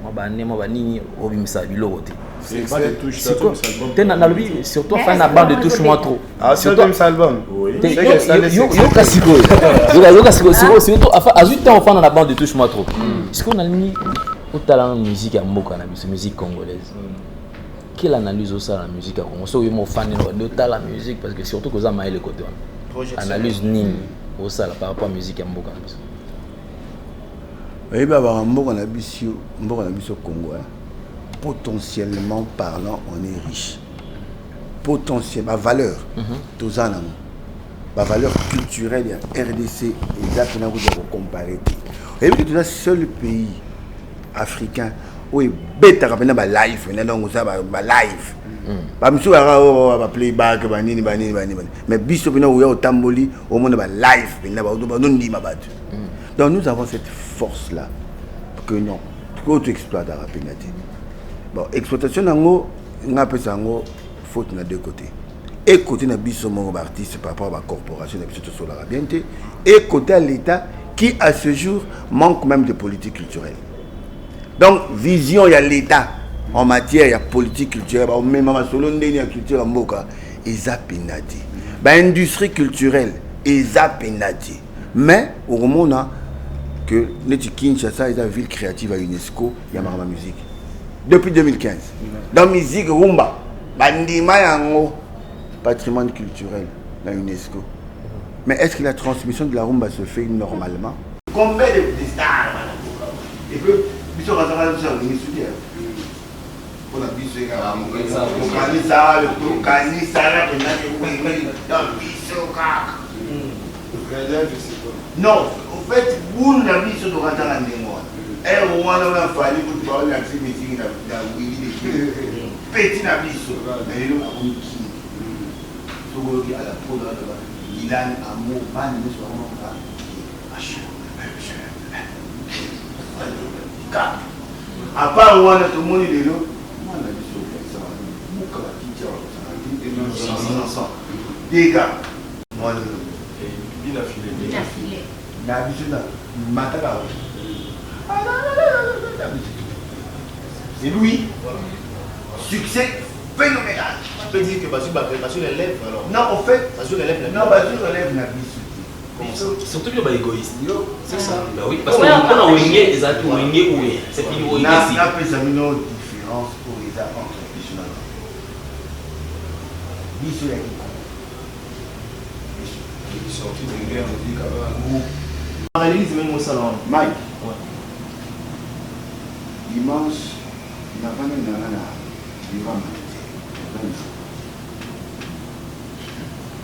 Moi bani obimisa bilote. C'est pas de touche ça. T'es dans le but surtout fin la bande de touche moi trop. Ah surtout un album. Oui. Yo kasiko. Yo kasiko surtout à 8 ans on dans la bande de touche moi trop. Est-ce qu'on a mis au talent musique à Mboka Nabiso, musique congolaise? Quelle analyse au ça la musique à Congo? So yo fan de la musique parce que surtout que ça m'a le côté. Analyse ni au ça par rapport à la musique à Mboka Nabiso. Oui bah Mboka Nabiso Congo. Potentiellement parlant, on est riche. Potentiel, ma valeur, tout ça ma valeur culturelle, RDC, exactement vous devez comparer. Et puis tout ça, seul pays africain où est bête à rappeler ma live, donc ça ma live. Pas monsieur va playback, mais biso pena où au tamboli, au monde ma live, non dit ma batte. Donc nous avons cette force là que non, que tu exploites à rappeler. Bon, exploitation nango, n'a pas ça ngo faute na deux côtés. Et côté na biso mon artiste par rapport à la corporation de biso sur la rabienté, et côté à l'État qui à ce jour manque même de politique culturelle. Donc vision il y a l'État en matière il y a politique culturelle, même ma solo ndeni ya culture en mboka ezapinati. Ba industrie culturelle ezapinati. Mais au moment que neti Kinshasa est une ville créative à UNESCO, il y a ma musique. Depuis 2015. Dans la musique rumba, bandima yango patrimoine culturel, la UNESCO. Mais est-ce que la transmission de la rumba se fait normalement? Combien de stars? Et puis, ils sont rentrés dans le studio. Pour la bise, non, en fait, vous n'avez pas de rentrer en mémoire. Et au moins, on a fallu que tu parles de la musique dans petit nabiso. Mais nous avons qui? Tout le à la poudre de Ilan, amour, man, nous sommes à part où on a tout le monde est là, moi, on a dit ça, des gars, moi, bien affilé. C'est lui. Succès phénoménal. Tu peux dire que Basile relève alors? Non, en fait, Basile relève la vie. Non, Basile relève la vie. Surtout que c'est égoïste. C'est ça. Bah oui, parce qu'on a oublié les atouts, c'est fini. On a fait ça, une autre différence pour les enfants traditionnels. Bissou, il est sorti de guerre, on dit qu'il y avait un groupe. On réalise même au salon. Mike. Dimanche, il n'a pas même il va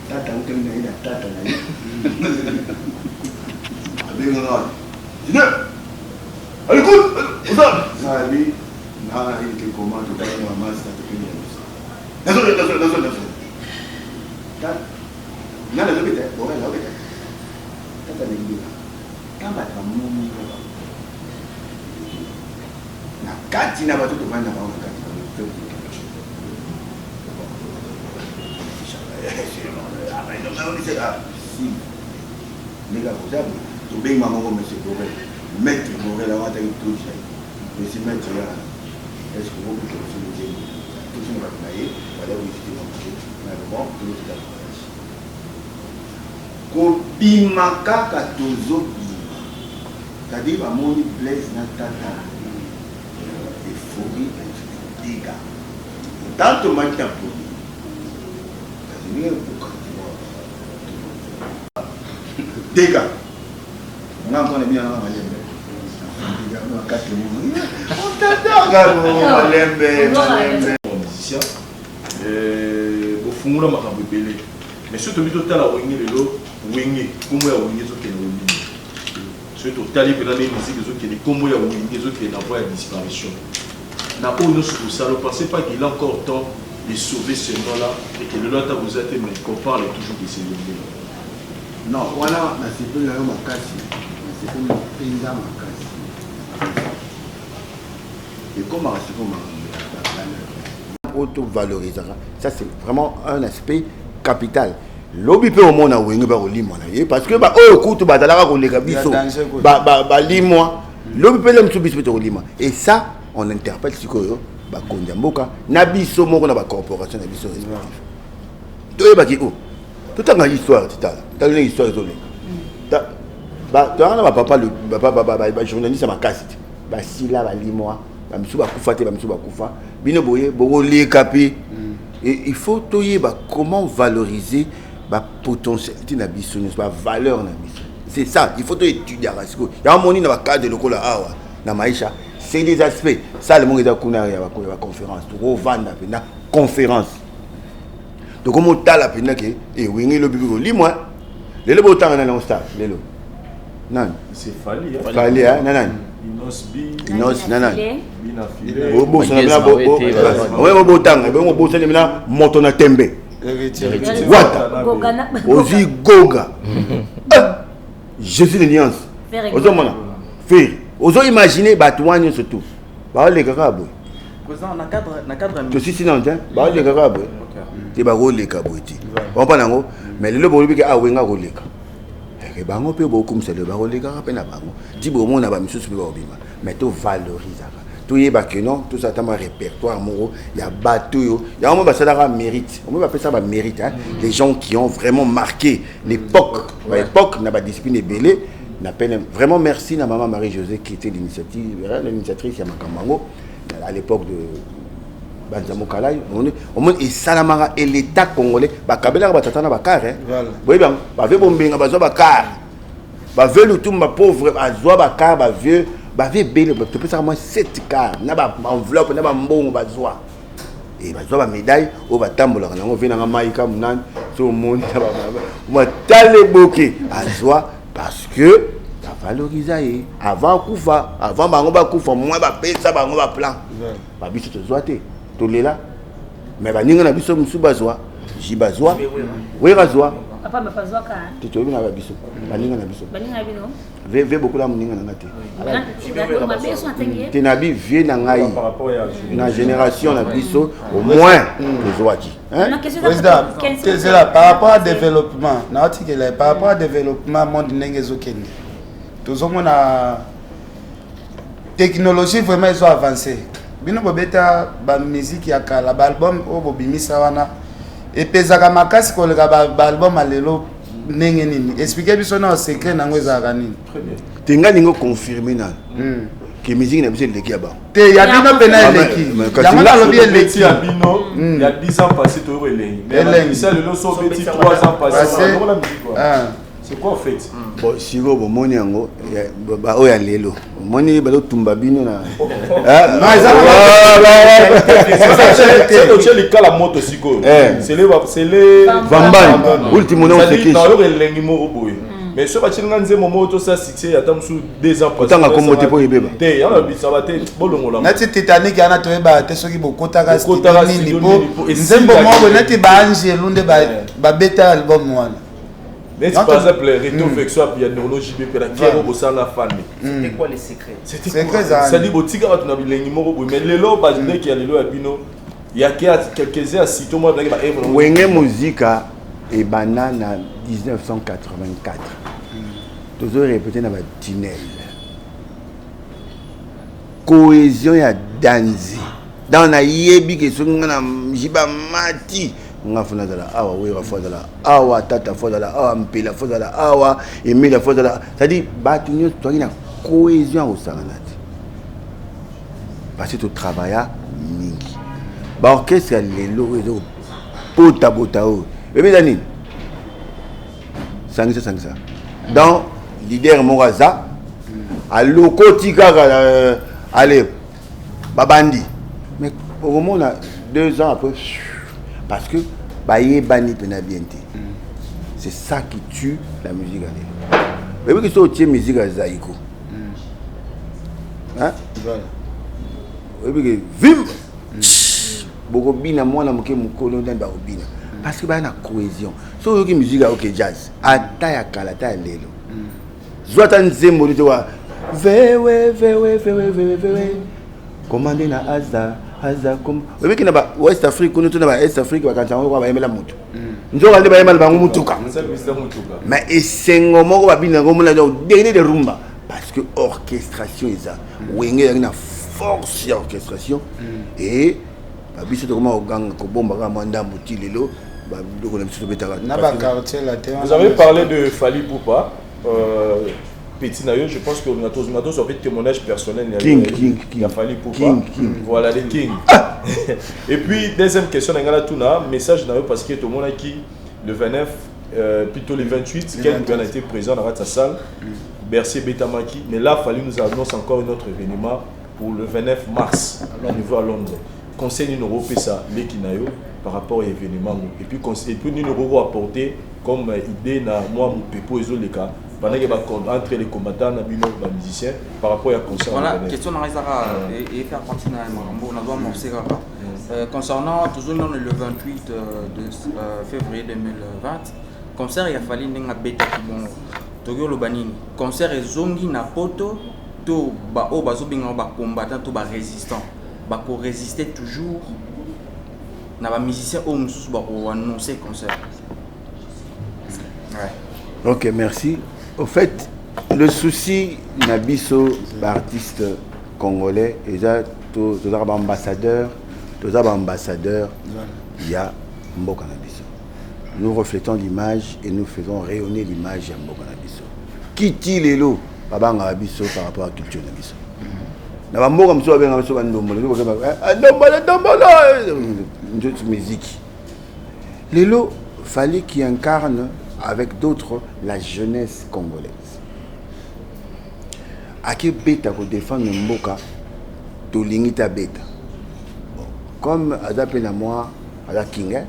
tata, on termine la tata. Allez, écoute, il était comment tout à l'heure, maman, c'est Maître Borel, on a été tout ça. Mais si maître là, est-ce que vous pouvez tout ce que vous avez voilà où il mais bon, tout le monde. Kobimaka katozo bima. C'est-à-dire, à mon Blaise Natata, euphorie, dégâts. Tant que maintenant, dégâts. On a encore bien dans la musicien bofungula makambo ebele mais soki tobi totala wenge lelo wenge nkombo ya wenge ezokende olimi soki totali mpena nde musike ezokende nkombo ya wenge ezokende na voie ya disparition na oyo nyonso kosala pensez pas qu'il a encore temps de sauver ce nom là et que lelo ata boza te mais qu'on parle toujours de ces wenge là. Non, voilà, c'est plus là makasi. C'est plus paysan makasi. Et comment auto-valorisation, ça c'est vraiment un aspect capital. L'obi peut au monde à wenge ba olimo na parce que ba oh écoute ba dalaka ko leka biso ba limo l'obi peut le mtsu biso to olimo et ça on interpelle sikoyo ba kondia mboka na biso moko na ba corporation na biso respectif. To ba ki o tout en histoire t'as une histoire isolée. Ba to na ba papa le ba journaliste ma casse ba sila ba limo ba msu ba kufa te ba msu ba kufa bino boye boko lekapi. Et il faut comment valoriser la potentialité de la valeur de la mission. C'est ça, il faut étudier. Il y a un moment dans le cadre de l'école dans Maïcha, c'est des aspects. Ça, le monde est à la conférence. La conférence. Donc, comment tu as la peine que et oui, le bureau, lis-moi. Les lots temps dans le stade. Non. C'est Fali. Fali, hein, non, non. Inos, non, non. Goga. Jésus de Niance. Ozo imaginer Batouane surtout. Les carabos. Je suis sinon, les carabos. Tu vas rouler cabouti. On parle en haut, mais le bon que a ouinga rouler. Bango pe beaucoup comme c'est le barreau les gars peine bango ti bo mon na ba misu pe ba bima mais to valoriser to yeba que non tout ça tama répertoire moro ya bateau yo ya mo ba ça la mérite on va appeler ça ba mérite hein les gens qui ont vraiment marqué l'époque na ba discipline belé na peine vraiment merci na maman Marie José qui était l'initiatrice ya Makambango à l'époque de Banzamokala, au moins, et Salamara et l'État congolais, Bakabela, Batatana, Bakar, oui, bien, Bavé Bombinga, Bazo Bakar, Bavé le tout, ma pauvre, Bazo Bakar, Bavé, Bavé Bélé, tu peux savoir 7 quarts, n'a pas enveloppe, n'a pas bon, Bazoa. Et Bazo ba médaille, au Batambola, on vient dans Maïka, Mounan, sur le monde, on va t'aller bloquer, Bazoa, parce que, valoriser avant Koufa, avant Bangoba Koufa, moi, ça, Bangoba plan. Babiso te zoate. Tolela mais baninga na biso musu bazwa jibazwa we razwa papa me bazwa ka tu te na biso baninga na biso bino ve beaucoup la muninga na ngate te nabi vie na ngai na génération na biso au moins tozwaki président c'est là par rapport à développement na article par rapport à développement monde ndenge zokende tozomona technologie vraiment ils ont avancé. Bino bobeta ba musique ya kala ba album o bobimisa wana epezaka makasi koleka ba album alelo ndenge nini expliquer biso na secret nango ezaka nini tenga ningo confirmer na que musique na biso eleki ba te ya bino pena eleki yango na lobi eleki ya bino il y a 10 ans passé to elengi mais ça le so beti 3 ans passé c'est quoi en fait bon siko bo moni yango ba oya lelo moni ba tumba bino na c'est le cas la moto siko c'est les vambani ultimo non c'est qui dans le elengi mo oboye mais ce bâti nganze moto ça succès ya tamsu 2 ans passé tanga komote po yebeba te ya na bisaba te bolongola na Titanic yana to eba te soki bokotaka nini po nzembo mo neti ba angelo nde ba beta album wana. Par exemple, Reto Vexo, il y a Nono JB, qui est au sein de la fan. C'était quoi les secrets? C'était quoi? Ça dit, Botika, tu as vu les numéros, mais les lots, il y a les lots à Bino. Il y a quelques-uns à Sito, moi, il y a Wenge Musica et Banana 1984. Toujours répété dans la tunnel. Cohésion, il y a Danzi. Dans la Yebi, qui sont dans Jiba Mati. Nga fona dala awa wera fona dala awa tata fona dala awa mpela fona dala awa emile fona dala c'est-à-dire batu nyo to na cohésion au sanganati parce que tu travailles mingi ba orchestre lelo ezo pota bota o bébé dani sangisa dans leader moraza a lokotika allez babandi mais au moment 2 ans après parce que Baye Bani Penabiente. C'est ça qui tue la musique à l'époque. Mais oui, que c'est musique à Zaïko. Hein? Oui, que vim! Bogobina, moi, na moke mukolo dans Barobina. Parce que il y a une cohésion. Si vous avez une musique à jazz, à taille kala, taille lelo. Zoatan Zembo, tu vois. Vewe. Commandez na Azda. Comme oui qui n'a pas West Afrique nous tout na Est Afrique va quand on va aimer la moto nzo aller ba aimer ba mutuka mais esengo moko ba bina ngo mona dernier de rumba parce que orchestration eza wenge ya na force ya orchestration et ba biso to comment oganga ko bomba ka manda muti lelo ba ndoko na biso betaka na ba quartier la terre. Vous avez parlé de Fally Poupa petit naïo, je pense que nous avons sorti témoignage personnel. King. Il a fallu pour voilà les King. Et puis deuxième question, message naïo parce que tout le monde a qui le 29, plutôt le 28, quelqu'un a été présent dans sa salle, Bercier Betamaki. Mais là, il fallait nous annoncer encore un autre événement pour le 29 mars au niveau à Londres. Conseil nous européen ça, les Kinayo par rapport à l'événement. Et puis nous avons apporté comme idée na moi mon pépo et les cas. Entre les combattants et les musiciens par rapport à la concert. Voilà, question et faire continuer on a amorcer concernant toujours le 28 de février 2020, concert il a fallu n'enga beta qui bon Tokyo Lobanini. Concert et zongi na poto to ba o bazo binga ba combattant to ba résistant. Ba ko résister toujours na ba musicien au mususu ba ko annoncer concert. Ouais. OK, merci. Au fait, le souci Nabiso, l'artiste congolais, il y a tous les ambassadeurs, il y a Mboka Nabiso. Nous reflétons l'image et nous faisons rayonner l'image de Mboka Nabiso. Qui tire les lots par rapport à la culture Nabiso. na bamboka mso abenga mso bandombola musique. Lelo fallait qu'il incarne avec d'autres la jeunesse congolaise. Ake beta ko défendre mboka to lingita beta. Comme adapé na moi ala kinga,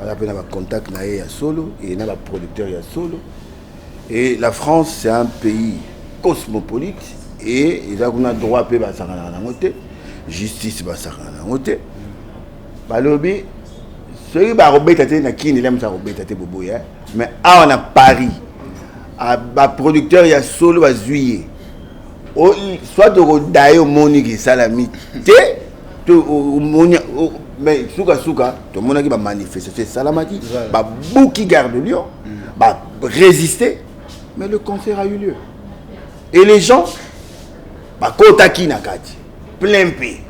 adapé na ba contact na ya solo et na ba producteur ya solo. Et la France c'est un pays cosmopolite et ils ont un droit pe ba sakana na ngote, justice ba sakana na ngote. Balobi ceux ba robeta te na kini lem sa robeta te boboya, mais on a Paris. Ba producteur ya solo ba juillet. Soit de Rodaïo Monique Salami, mais souka tout le monde qui va manifester Salamati, va bouki garde Lyon, va résister, mais le concert a eu lieu. Et les gens, va Kotaki Nakati, plein pays.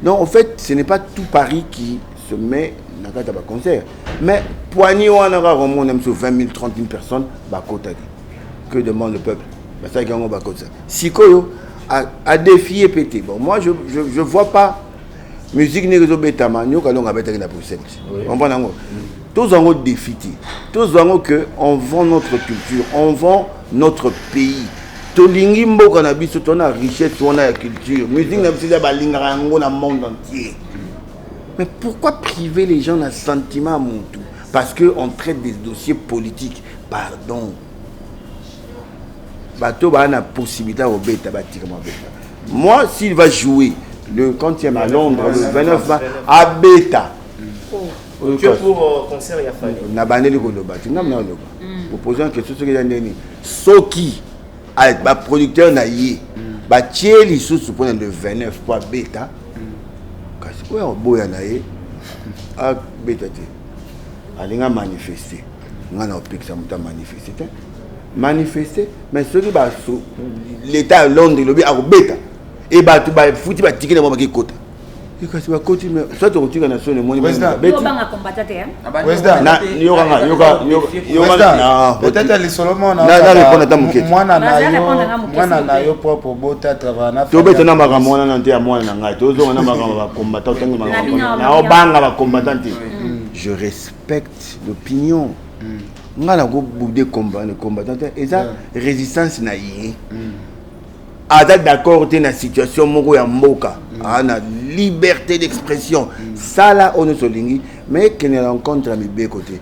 Non, en fait, ce n'est pas tout Paris qui se met Nakati à concert, mais poignée on aura au moins 20 000, 30 000 personnes, va Kotaki. Que demande le peuple? Sikoyo a défié pété. Bon, moi je vois pas musique n'est pas nous quand on a bêté na Bruxelles. On va nango. Tous en haut défi. Tous en haut que on vend notre culture, on vend notre pays. Tolingi mboka na biso tona richesse, on a la culture. Musique na biso ba lingara ngo na monde entier. Mais pourquoi priver les gens d'un sentiment à mon tout? Parce que on traite des dossiers politiques. Pardon. Bateau a la possibilité au bêta. Moi, s'il va jouer le 40e à Londres, le 29 mars, à bêta. Tu es pour concert, il y a fallu. On a banné le Goloba. Vous posez une question sur les années. Soki, avec le producteur naïe, Batieli sous le 29 pour bêta. Qu'est-ce que vous avez naïe? À bêta. Elle a manifesté. On a manifester, mais ceux qui sont l'État à Londres, le a bêta et bah tu vas foutre bah ticket de moi qui côté. Et quand tu vas continuer, soit tu retires la nation le monde. Président, peut-être les Solomon moi na yo propre bota travailler. Tu bêta na mara moi na nté à moi na ngai. Tu zo na mara combattant na obanga ba combattant. Je respecte l'opinion. On a beaucoup combattant et ça résistance na yé. Ada d'accord dans la situation moko ya mboka. Ana liberté d'expression. Ça là on est solingi mais que ne rencontre à mes deux côtés.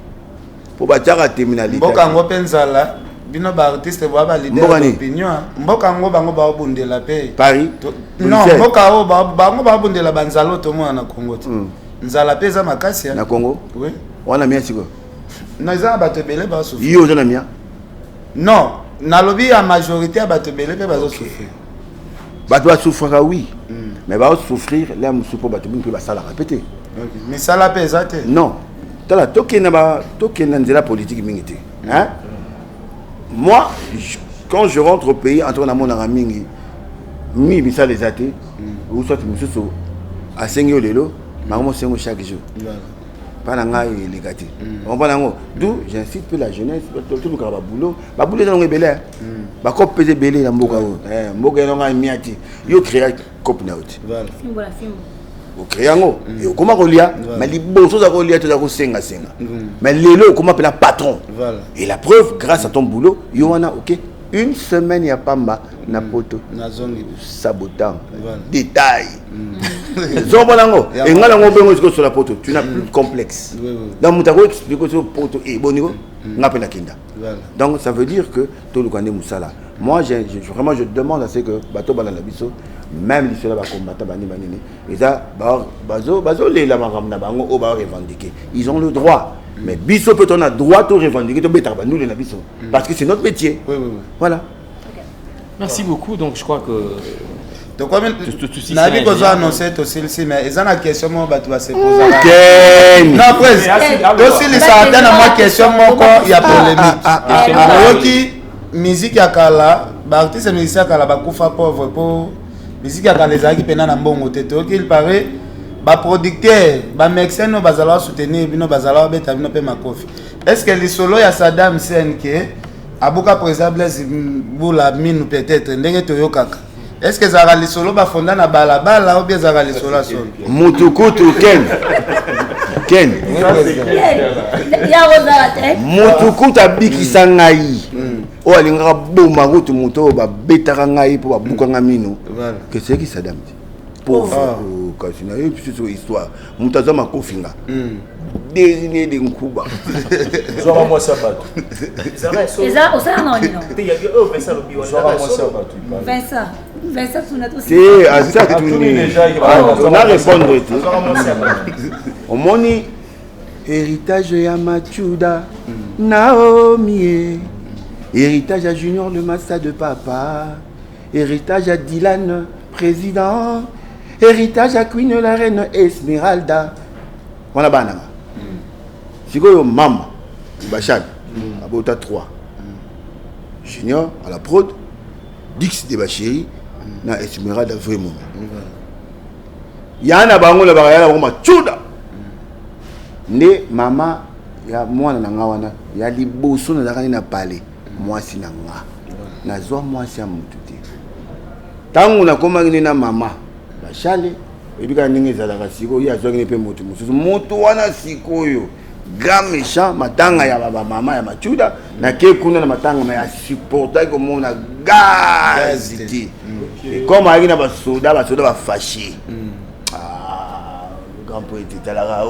Pour battre terminalité. Mboka ngo penzala bino ba artiste ba ba leader d'opinion. Mboka ngo bango ba bundela pe. Paris. Non, mboka ngo bango ba bundela banzalo to mo na Congo. Nzala peza makasi na Congo. Oui. On a mis siko. Non, ils ont battu ba souffrir. Yo na mia. Non, na lobby la majorité a battu belé ba souffrir. Ba doit souffrir oui. Mais ba souffrir là musu po battu bi ba sala répéter. OK. Mais ça la pesa te. Non. Tala tokena nzela politique mingité. Hein? Moi quand je rentre au pays entre na mon mingi mi bisa les athées ou soit musu à sengyo lelo, maman sengo chaque jour. Pas les gâtés. On va d'où j'incite peu la jeunesse, tout le boulot. Ba boulot dans le belé. Ba cop peser belé dans mboka o. Mboka nga miati. Yo créer cop na out. Voilà. Film. O créer ngo. Et comment relia, mais les bosso za relia to za ko senga. Mais lelo comment appeler patron. Voilà. Et la preuve grâce à ton boulot, yo wana OK. Une semaine il y a pas na poto na zongi sabotant détail zobanango et ngala ngo bengo sur la poto tu n'as plus de complexe donc mutako expliquer sur poto et boniko ngapena kinda donc ça veut dire que tout le kande musala moi vraiment je demande à ce que bato bala la biso même les cela va combattre bani et ça bazo les la makamna bango o ba revendiquer ils ont le droit. Mais biso peut on a droit de revendiquer to beta nous les biso parce que c'est notre métier. Oui. Voilà. Merci beaucoup. Donc je crois que donc comme Nabi besoin annoncer aussi mais ils ont la question moi ba tu vas se poser. Non après aussi les certaines ma question mon corps il y a polémique. Qui musique ya kala ba artiste musicien kala ba kufa pauvre pour musique ya kala les aki pena na mbongo teto qu'il paraît ba producteur ba médecin no bazala soutenir bino bazala beta bino pe makofi. Est-ce que les solo ya Saddam Hussein que abuka président Blaise Boula mine peut-être ndenge to yokaka est-ce que ezalaka lisolo bafonda na balabala ou bien ezalaka lisolo solo mutukutu Ken mutukutu abikisa ngai oyo alingaka boma kutu moto oyo babetaka ngai mpo babukanga mino keseki Saddam pauvre kasi nayebi biso histoire moto aza makofinga désigné de nkuba zwa moi sabato eza osala nani no te yabi o Vincent lobi zwa moi sabato Vincent tunatu c'est asa tuni on a répondre on moni héritage ya Machuda Naomi héritage à Junior le master de papa héritage à Dylan président héritage à Queen la reine Esmeralda wana bananga sikoyo mama Bachad abota 3 Junior à la prod Dix de Bachiri na Esmeralda vraiment yana bango la barayala ko Machuda ne mama ya mwana na ngawana ya liboso na zakani na pale mwasi na nga nazwa mwasi ya mutu te tangu na komaki na mama bashale ebika ndenge ezalaka sikoyo azwaki mpe motu mosusu motu wana sikoyo grand méchant matanga ya baba mama ya Machuda na ke kuna na matanga ya supporter komona gaz te comme avec na basoda ba fâché grand poète talaka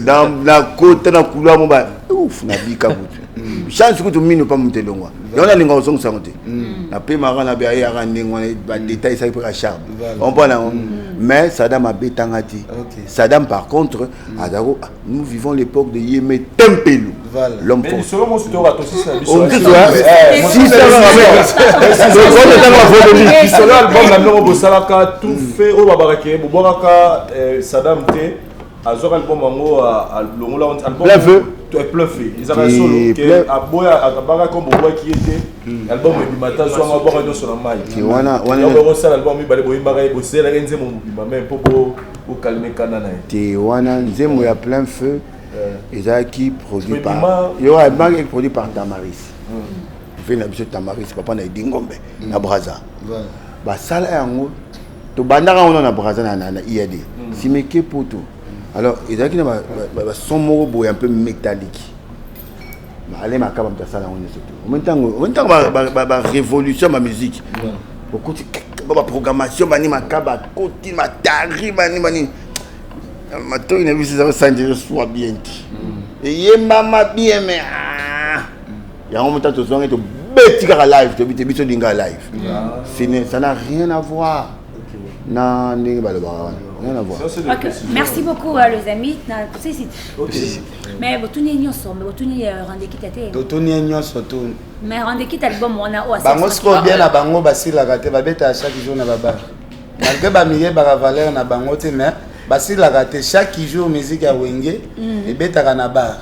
dans la côte na couloir mo ba ouf na bika mutu chance que tu mino pas monter longwa yona linga osongo sangote na pe mara na ba ya ngwa ba détail ça pour charme on parle mais Saddam a betangati Saddam par contre azako nous vivons l'époque de Yémé Tempelou l'homme fort selon mon studio rato si ça solo album na no bosalaka tout fait au babarake boboraka Saddam te azor album mango longola album plein feu ils avaient solo que aboya akabaka comme boboa qui était album ebimata zo nga boka do sona mai ki wana yo sala album ibale boyimbaka ebosela renze mo bima même po bo calmer kana na ti wana nzemo ya plein feu ezaki produit par yo a banque produit par Tamaris fait na biso Tamaris papa na Dingombe na Braza ba sala yango to bandaka on na Braza na IAD simeke poto. Alors, il y a son mot un peu métallique. Allez, ma carte, ça là, on est surtout. En même temps, la révolution, ma musique. Beaucoup de programmation, ma carte, côté, ma tarif, ma toi, il a vu ça, ça soit bien. Et il est maman bien, mais il y a un moment où tu es bête live, tu es bête live. Ça n'a rien à voir. Non, rien à voir. Okay. Merci beaucoup les amis. Mais vous tournez nyonso, mais vous tournez rendez qui tête. Vous tournez nyonso tout. Mais rendez qui album on a au. Bango score bien na bango basi la gâté ba beta chaque jour na baba. Malgré ba millier ba valeur na bango te mais basi la gâté chaque jour musique ya wenge et beta na bar.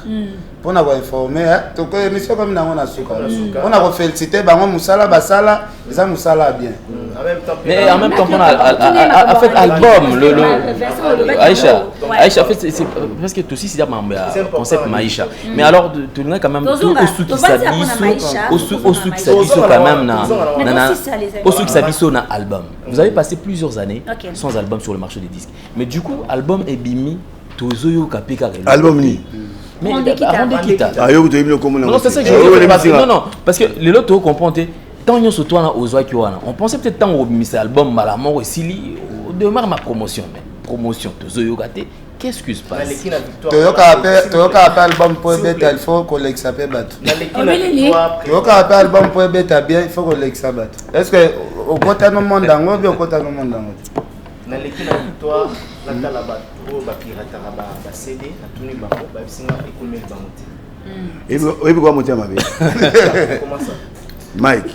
Pour na informer to ko émission comme na on suka. On a féliciter bango musala basala, ça musala bien. Mais en même temps, on a fait album, Aïcha, en fait, c'est parce que tout c'est un concept Maïcha. Mais alors, tu n'as quand même tout au sous quand même au sous na album. Vous avez passé plusieurs années sans album sur le marché des disques. Mais du coup, album est bimi, tozoyo kapika. Album ni. Mais Rondekita. Non, c'est ça que je veux dire. Non, parce que les autres comprennent. Tant que toi on pensait peut-être tant au mis album malamor aussi demande ma promotion mais promotion de Zoyogate qu'est-ce qui se passe Toyoka appelle album pour beta il faut qu'on l'exape battre Toyoka appelle album pour beta bien il faut qu'on l'exape battre est-ce que au côté no monde dango bien au côté no monde dango na leki na victoire la tala ba to ba pirata ba CD na tuni ba ba singa économie bangote et pourquoi monter ma vie comment ça Mike,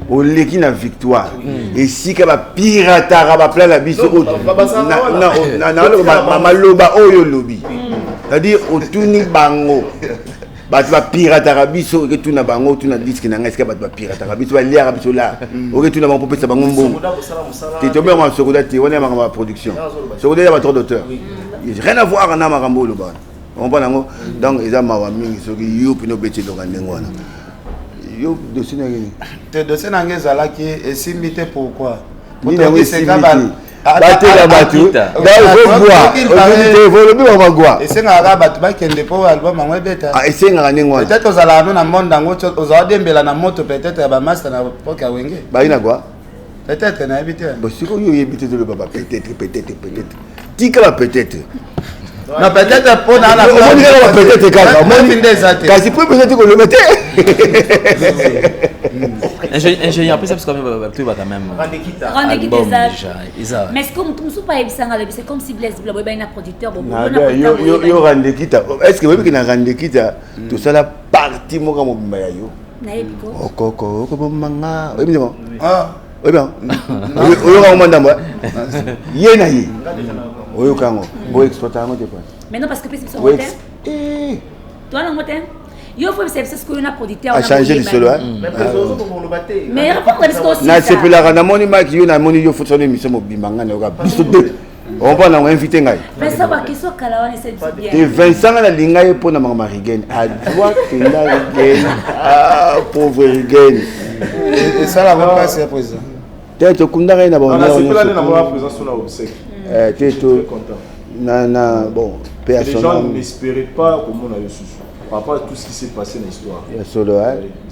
au leki na victoire et si que ba pirata ba plein la biso na maloba oyo lobi c'est-à-dire au tuni bango ba tu ba pirata biso que tu na bango tu na disque na est-ce que ba pirata biso ba liara biso là ok tu na bango pesa bango mbongo tu te mets en secondaire tu on est ma production secondaire ya ba trop d'auteur rien à voir na makambo lo ba on pas nango donc eza mawa mingi soki yo pino beti lo ngwana yo dossier na ngeni te dossier na ngeza là qui est simité pourquoi ni na ngeni c'est kabal batela batu da bois développer ba magwa esengaka bato bakende po album yango ebeta esengaka ndenge wana peut-être ozala no na monde yango ozala dembela na moto peut-être ya bamaster na poke ya wenge bayi na quoi peut-être nayebi te bosiko yo yebi te le baba peut-être tika peut-être non peut-être po na peut-être kaka kasi po peut-être ko le mettre ingénieur parce que quand même mais est-ce que tu pas c'est comme si Blaise Bula un producteur yo Randekita est-ce que vous que na Randekita tout ça la partie mo ka mobimba ya yo naebiko okoko ko manga oui bien oui bien oyo ka mandamba ye na ye oyo kango bo exploiter ngo te pas mais non parce que c'est son moteur toi le moteur yo faut c'est ce que na producteur a changé le solo mais parce que na c'est plus la na moni mak yo na moni yo faut son émission mobimba ngana yo ka biso deux on va na inviter ngai mais ça va question kala wana c'est bien te Vincent na linga ye pona mama Rigen a droit que la Rigen pauvre Rigen et ça la va passer président tête kundara na bon on a c'est pas la présence sur la obsèque tête na bon personne les gens n'espéraient pas comment on a eu par rapport à tout ce qui s'est passé dans l'histoire ya solo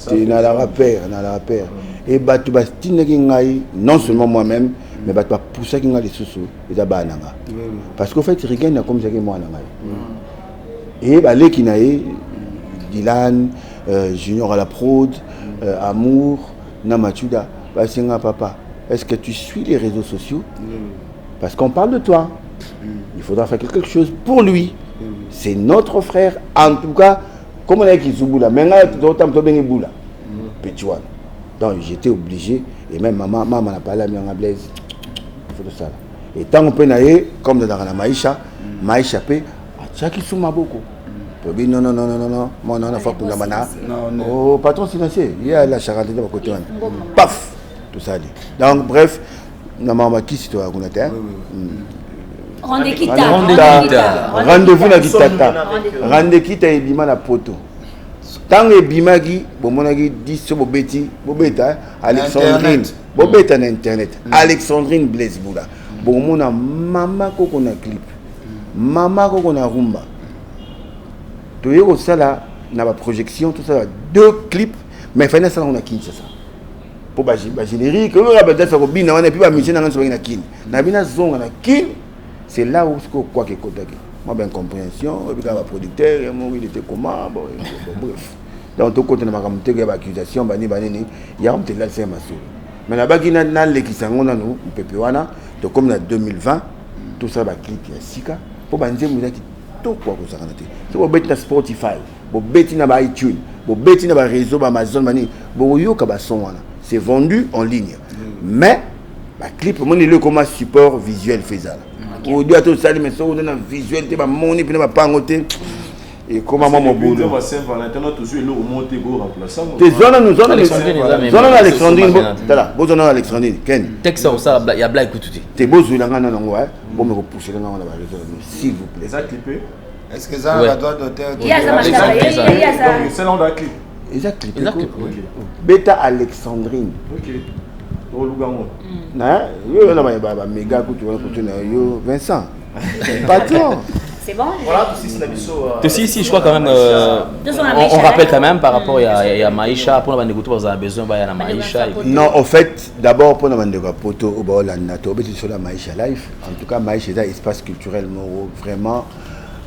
tu na la rappeur et batu bastinaki ngai non seulement moi-même mais batu ba pousser ki ngai les sous et bananga parce qu'au fait Rigen na comme ça que moi na ngai et baleki na ye Dylan Junior à la prod Amour na Machuda basinga papa est-ce que tu suis les réseaux sociaux parce qu'on parle de toi il faudra faire quelque chose pour lui c'est notre frère en tout cas comme on a qui Zubula mais là d'autant to bengi bula Petuan donc j'étais obligé et même maman n'a parlé à Mianga Blaise il faut ça et tant on peut naïe comme dans la Maïcha pe chaki suma beaucoup non moi non faut pour la mana oh patron financier il y a la charade de côté paf tout ça dit donc bref na mama qui si toi connais rendez-vous na kitata rendez-kita ebima na poto tant ebimaki bomonaki 10 bobeta Alexandrine bobeta na internet Alexandrine Blaise Bula bomona mama koko na clip mama koko na rumba toye ko sala na ba projection tout ça deux clips mais fana sala on a Kinshasa pour ba générique on va peut-être ça ko bina wana puis ba mission na ngso na kin na bina zonga na kin c'est là où quoi que contacté moi ben compréhension et puis là producteur il était comment bon bref donc tout côté na makamte ya accusation bani ya on te là c'est ma sou mais na ba kina na lekisango na no pepe wana to comme na 2020 tout ça ba clip ya sika pour ba nzembo za to kwa ko sakana te so bo beti na Spotify bo beti na ba iTunes bo beti na ba réseau ba Amazon bani bo yo ka ba son wana c'est vendu en ligne mais ba clip mon le comme support visuel faisable au doit tout ça mais ça on a visuel te ba moni puis ba pangote et comment moi mon boulot va Saint-Valentin toujours le remonter go remplaçant des zones Alexandrine là bo zone Alexandrine ken texte ça il y a blague tout te bo zula ngana nango bon me repousser là on va réseau s'il vous plaît ça clipé est-ce que ça va droit d'auteur il y a ça donc c'est là on a clip exact bêta Alexandrine OK au Lugango na yo na ba méga ku tu na yo Vincent patron c'est bon voilà tout si na biso si je crois quand même on rappelle quand même par rapport il y a Maïcha pour la bande écoute vous avez besoin il y a Maïcha non en fait d'abord pour la bande poto au Bolanda to beti sur la Maïcha live en tout cas Maïcha est un espace culturel vraiment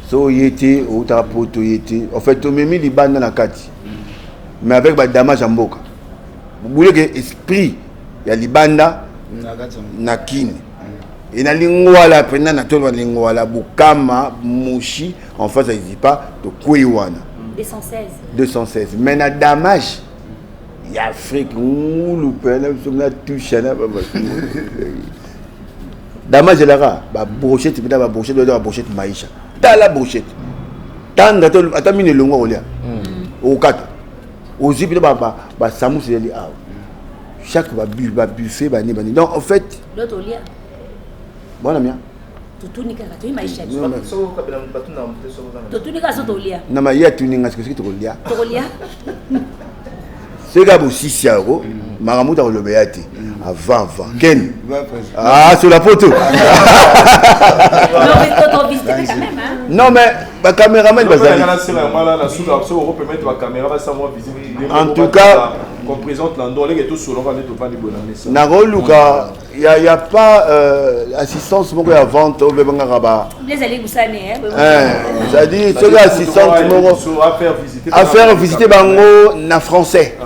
so yété au poto yété en fait to memi li bande na kati mais avec ba damage en boka vous voulez que esprit ya libanda na kini et na lingwala pena na tolwa lingwala bukama mushi en face ça dit pas to kuiwana 216 mais na damage ya Afrique ngulu pena somna touche na ba damage la ba brochette pena ba brochette Maïcha ta la brochette tanga to atamine longo olia o kata o zipi ba samu c'est li a chaque buffet donc en fait l'autre au lia bon ami tout nika tu Maïcha so ka bela batu na mte so tout nika so to lia na ma ya tu ninga ce que tu lia c'est gars aussi siaro Maramouta le béati avant Ken ah sur la photo non mais ma caméraman en tout cas qu'on présente l'endroit les tout sur l'endroit tout pas de Naro Luka il y a pas assistance beaucoup à vente au bébé ngaba les allez vous saner c'est-à-dire c'est l'assistance à faire visiter bango na français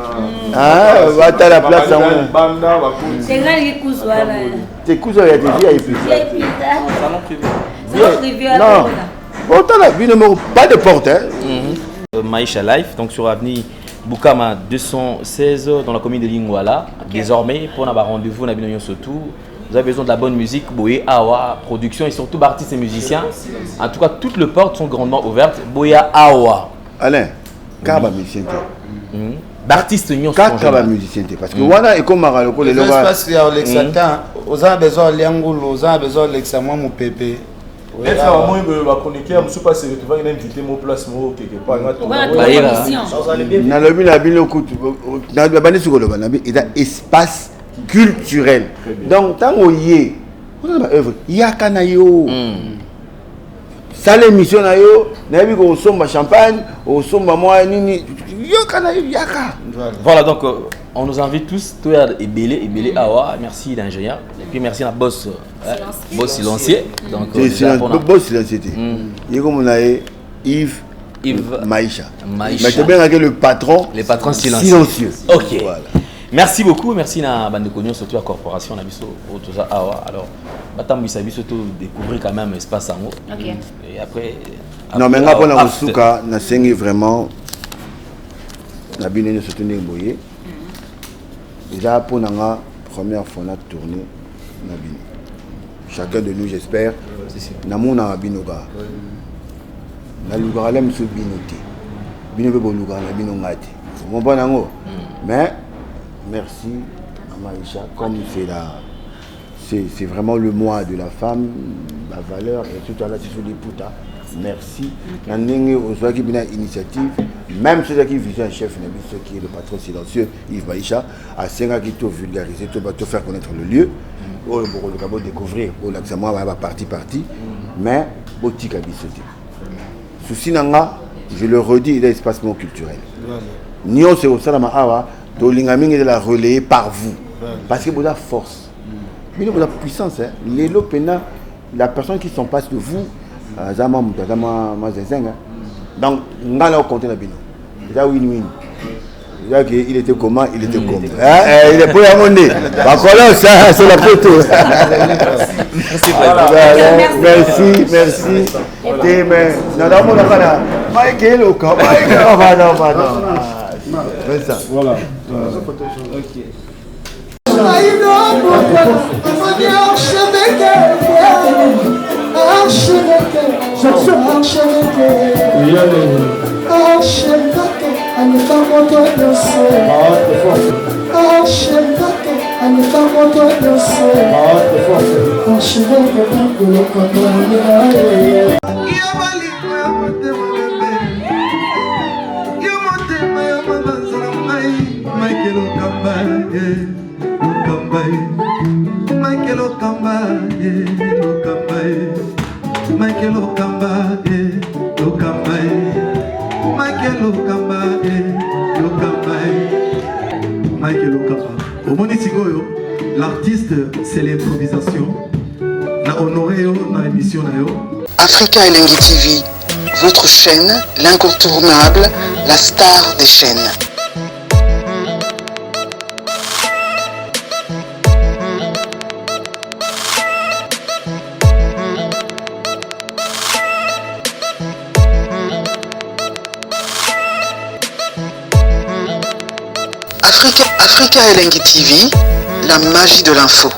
ah va à la place c'est grand les cousins là tes cousins il y a des VIP salon privé non autant la vie numéro pas de porte hein Maïcha Life donc sur avenue Boukama 216 dans la commune de Lingwala. Désormais, pour avoir rendez-vous, surtout, vous avez besoin de la bonne musique, Boye Awa, production et surtout artistes et musiciens. En tout cas, toutes les portes sont grandement ouvertes. Boya Awa. Alain, Kaba musicien. D'artistes nyons. Kaba musicien. Parce que voilà, et comme Maraloko, les lois. Parce qu'il y a l'exatant, vous avez besoin de l'angoulou, vous avez besoin de l'examen, mon pépé. Et ça, moi, je vais chroniquer, je ne suis pas sûr que tu vas inviter mon place quelque part. Il y a espace culturel. Donc, tant qu'on y est, il y a Kanayo. Ça, l'émission, il y a champagne, au sommet, moi, nini. Voilà, donc on nous invite tous, toi et Bélé Awa, merci l'ingénieur, et puis merci à boss silencieux. Donc boss silencieux. Il y a Yves Maïcha. Mais tu bien avec le patron silencieux. Ok. Voilà. Merci beaucoup, merci à Bande Cognon, surtout à la corporation, Awa. Alors, Batam surtout découvrir quand même l'espace en haut. Ok. Et après. Non, mais on a Souka, on a vraiment. On a bien soutenu Boye. Déjà pour la première fois on a tourné chacun de nous j'espère namu na binoga na lugar lem su binoté binobe bo lugar na binongati mon bon nango mais merci à Maïcha comme c'est vraiment le mois de la femme la valeur et tout à l'heure c'est sur les putas merci nandenge ozwaki bina initiative même ceux qui visent un chef ce qui est le patron silencieux Yves Maïcha à Senga qui tout vulgariser tout faire connaître le lieu pour découvrir pour l'accès va partie mais boutique habitude souci nanga je le redis il y a espace culturel nio c'est au salama awa to lingamingi de la relayer par vous parce que vous avez force vous avez puissance les lopena la personne qui s'en passe de vous donc on a compté la bino déjà win-win il était comment il était comme il est pour y monnaie ça c'est la photo merci voilà L'artiste, c'est l'improvisation. Na honoré na émission na yo. Africa Elengi TV, votre chaîne, l'incontournable, la star des chaînes. Africa Elengi TV, la magie de l'info.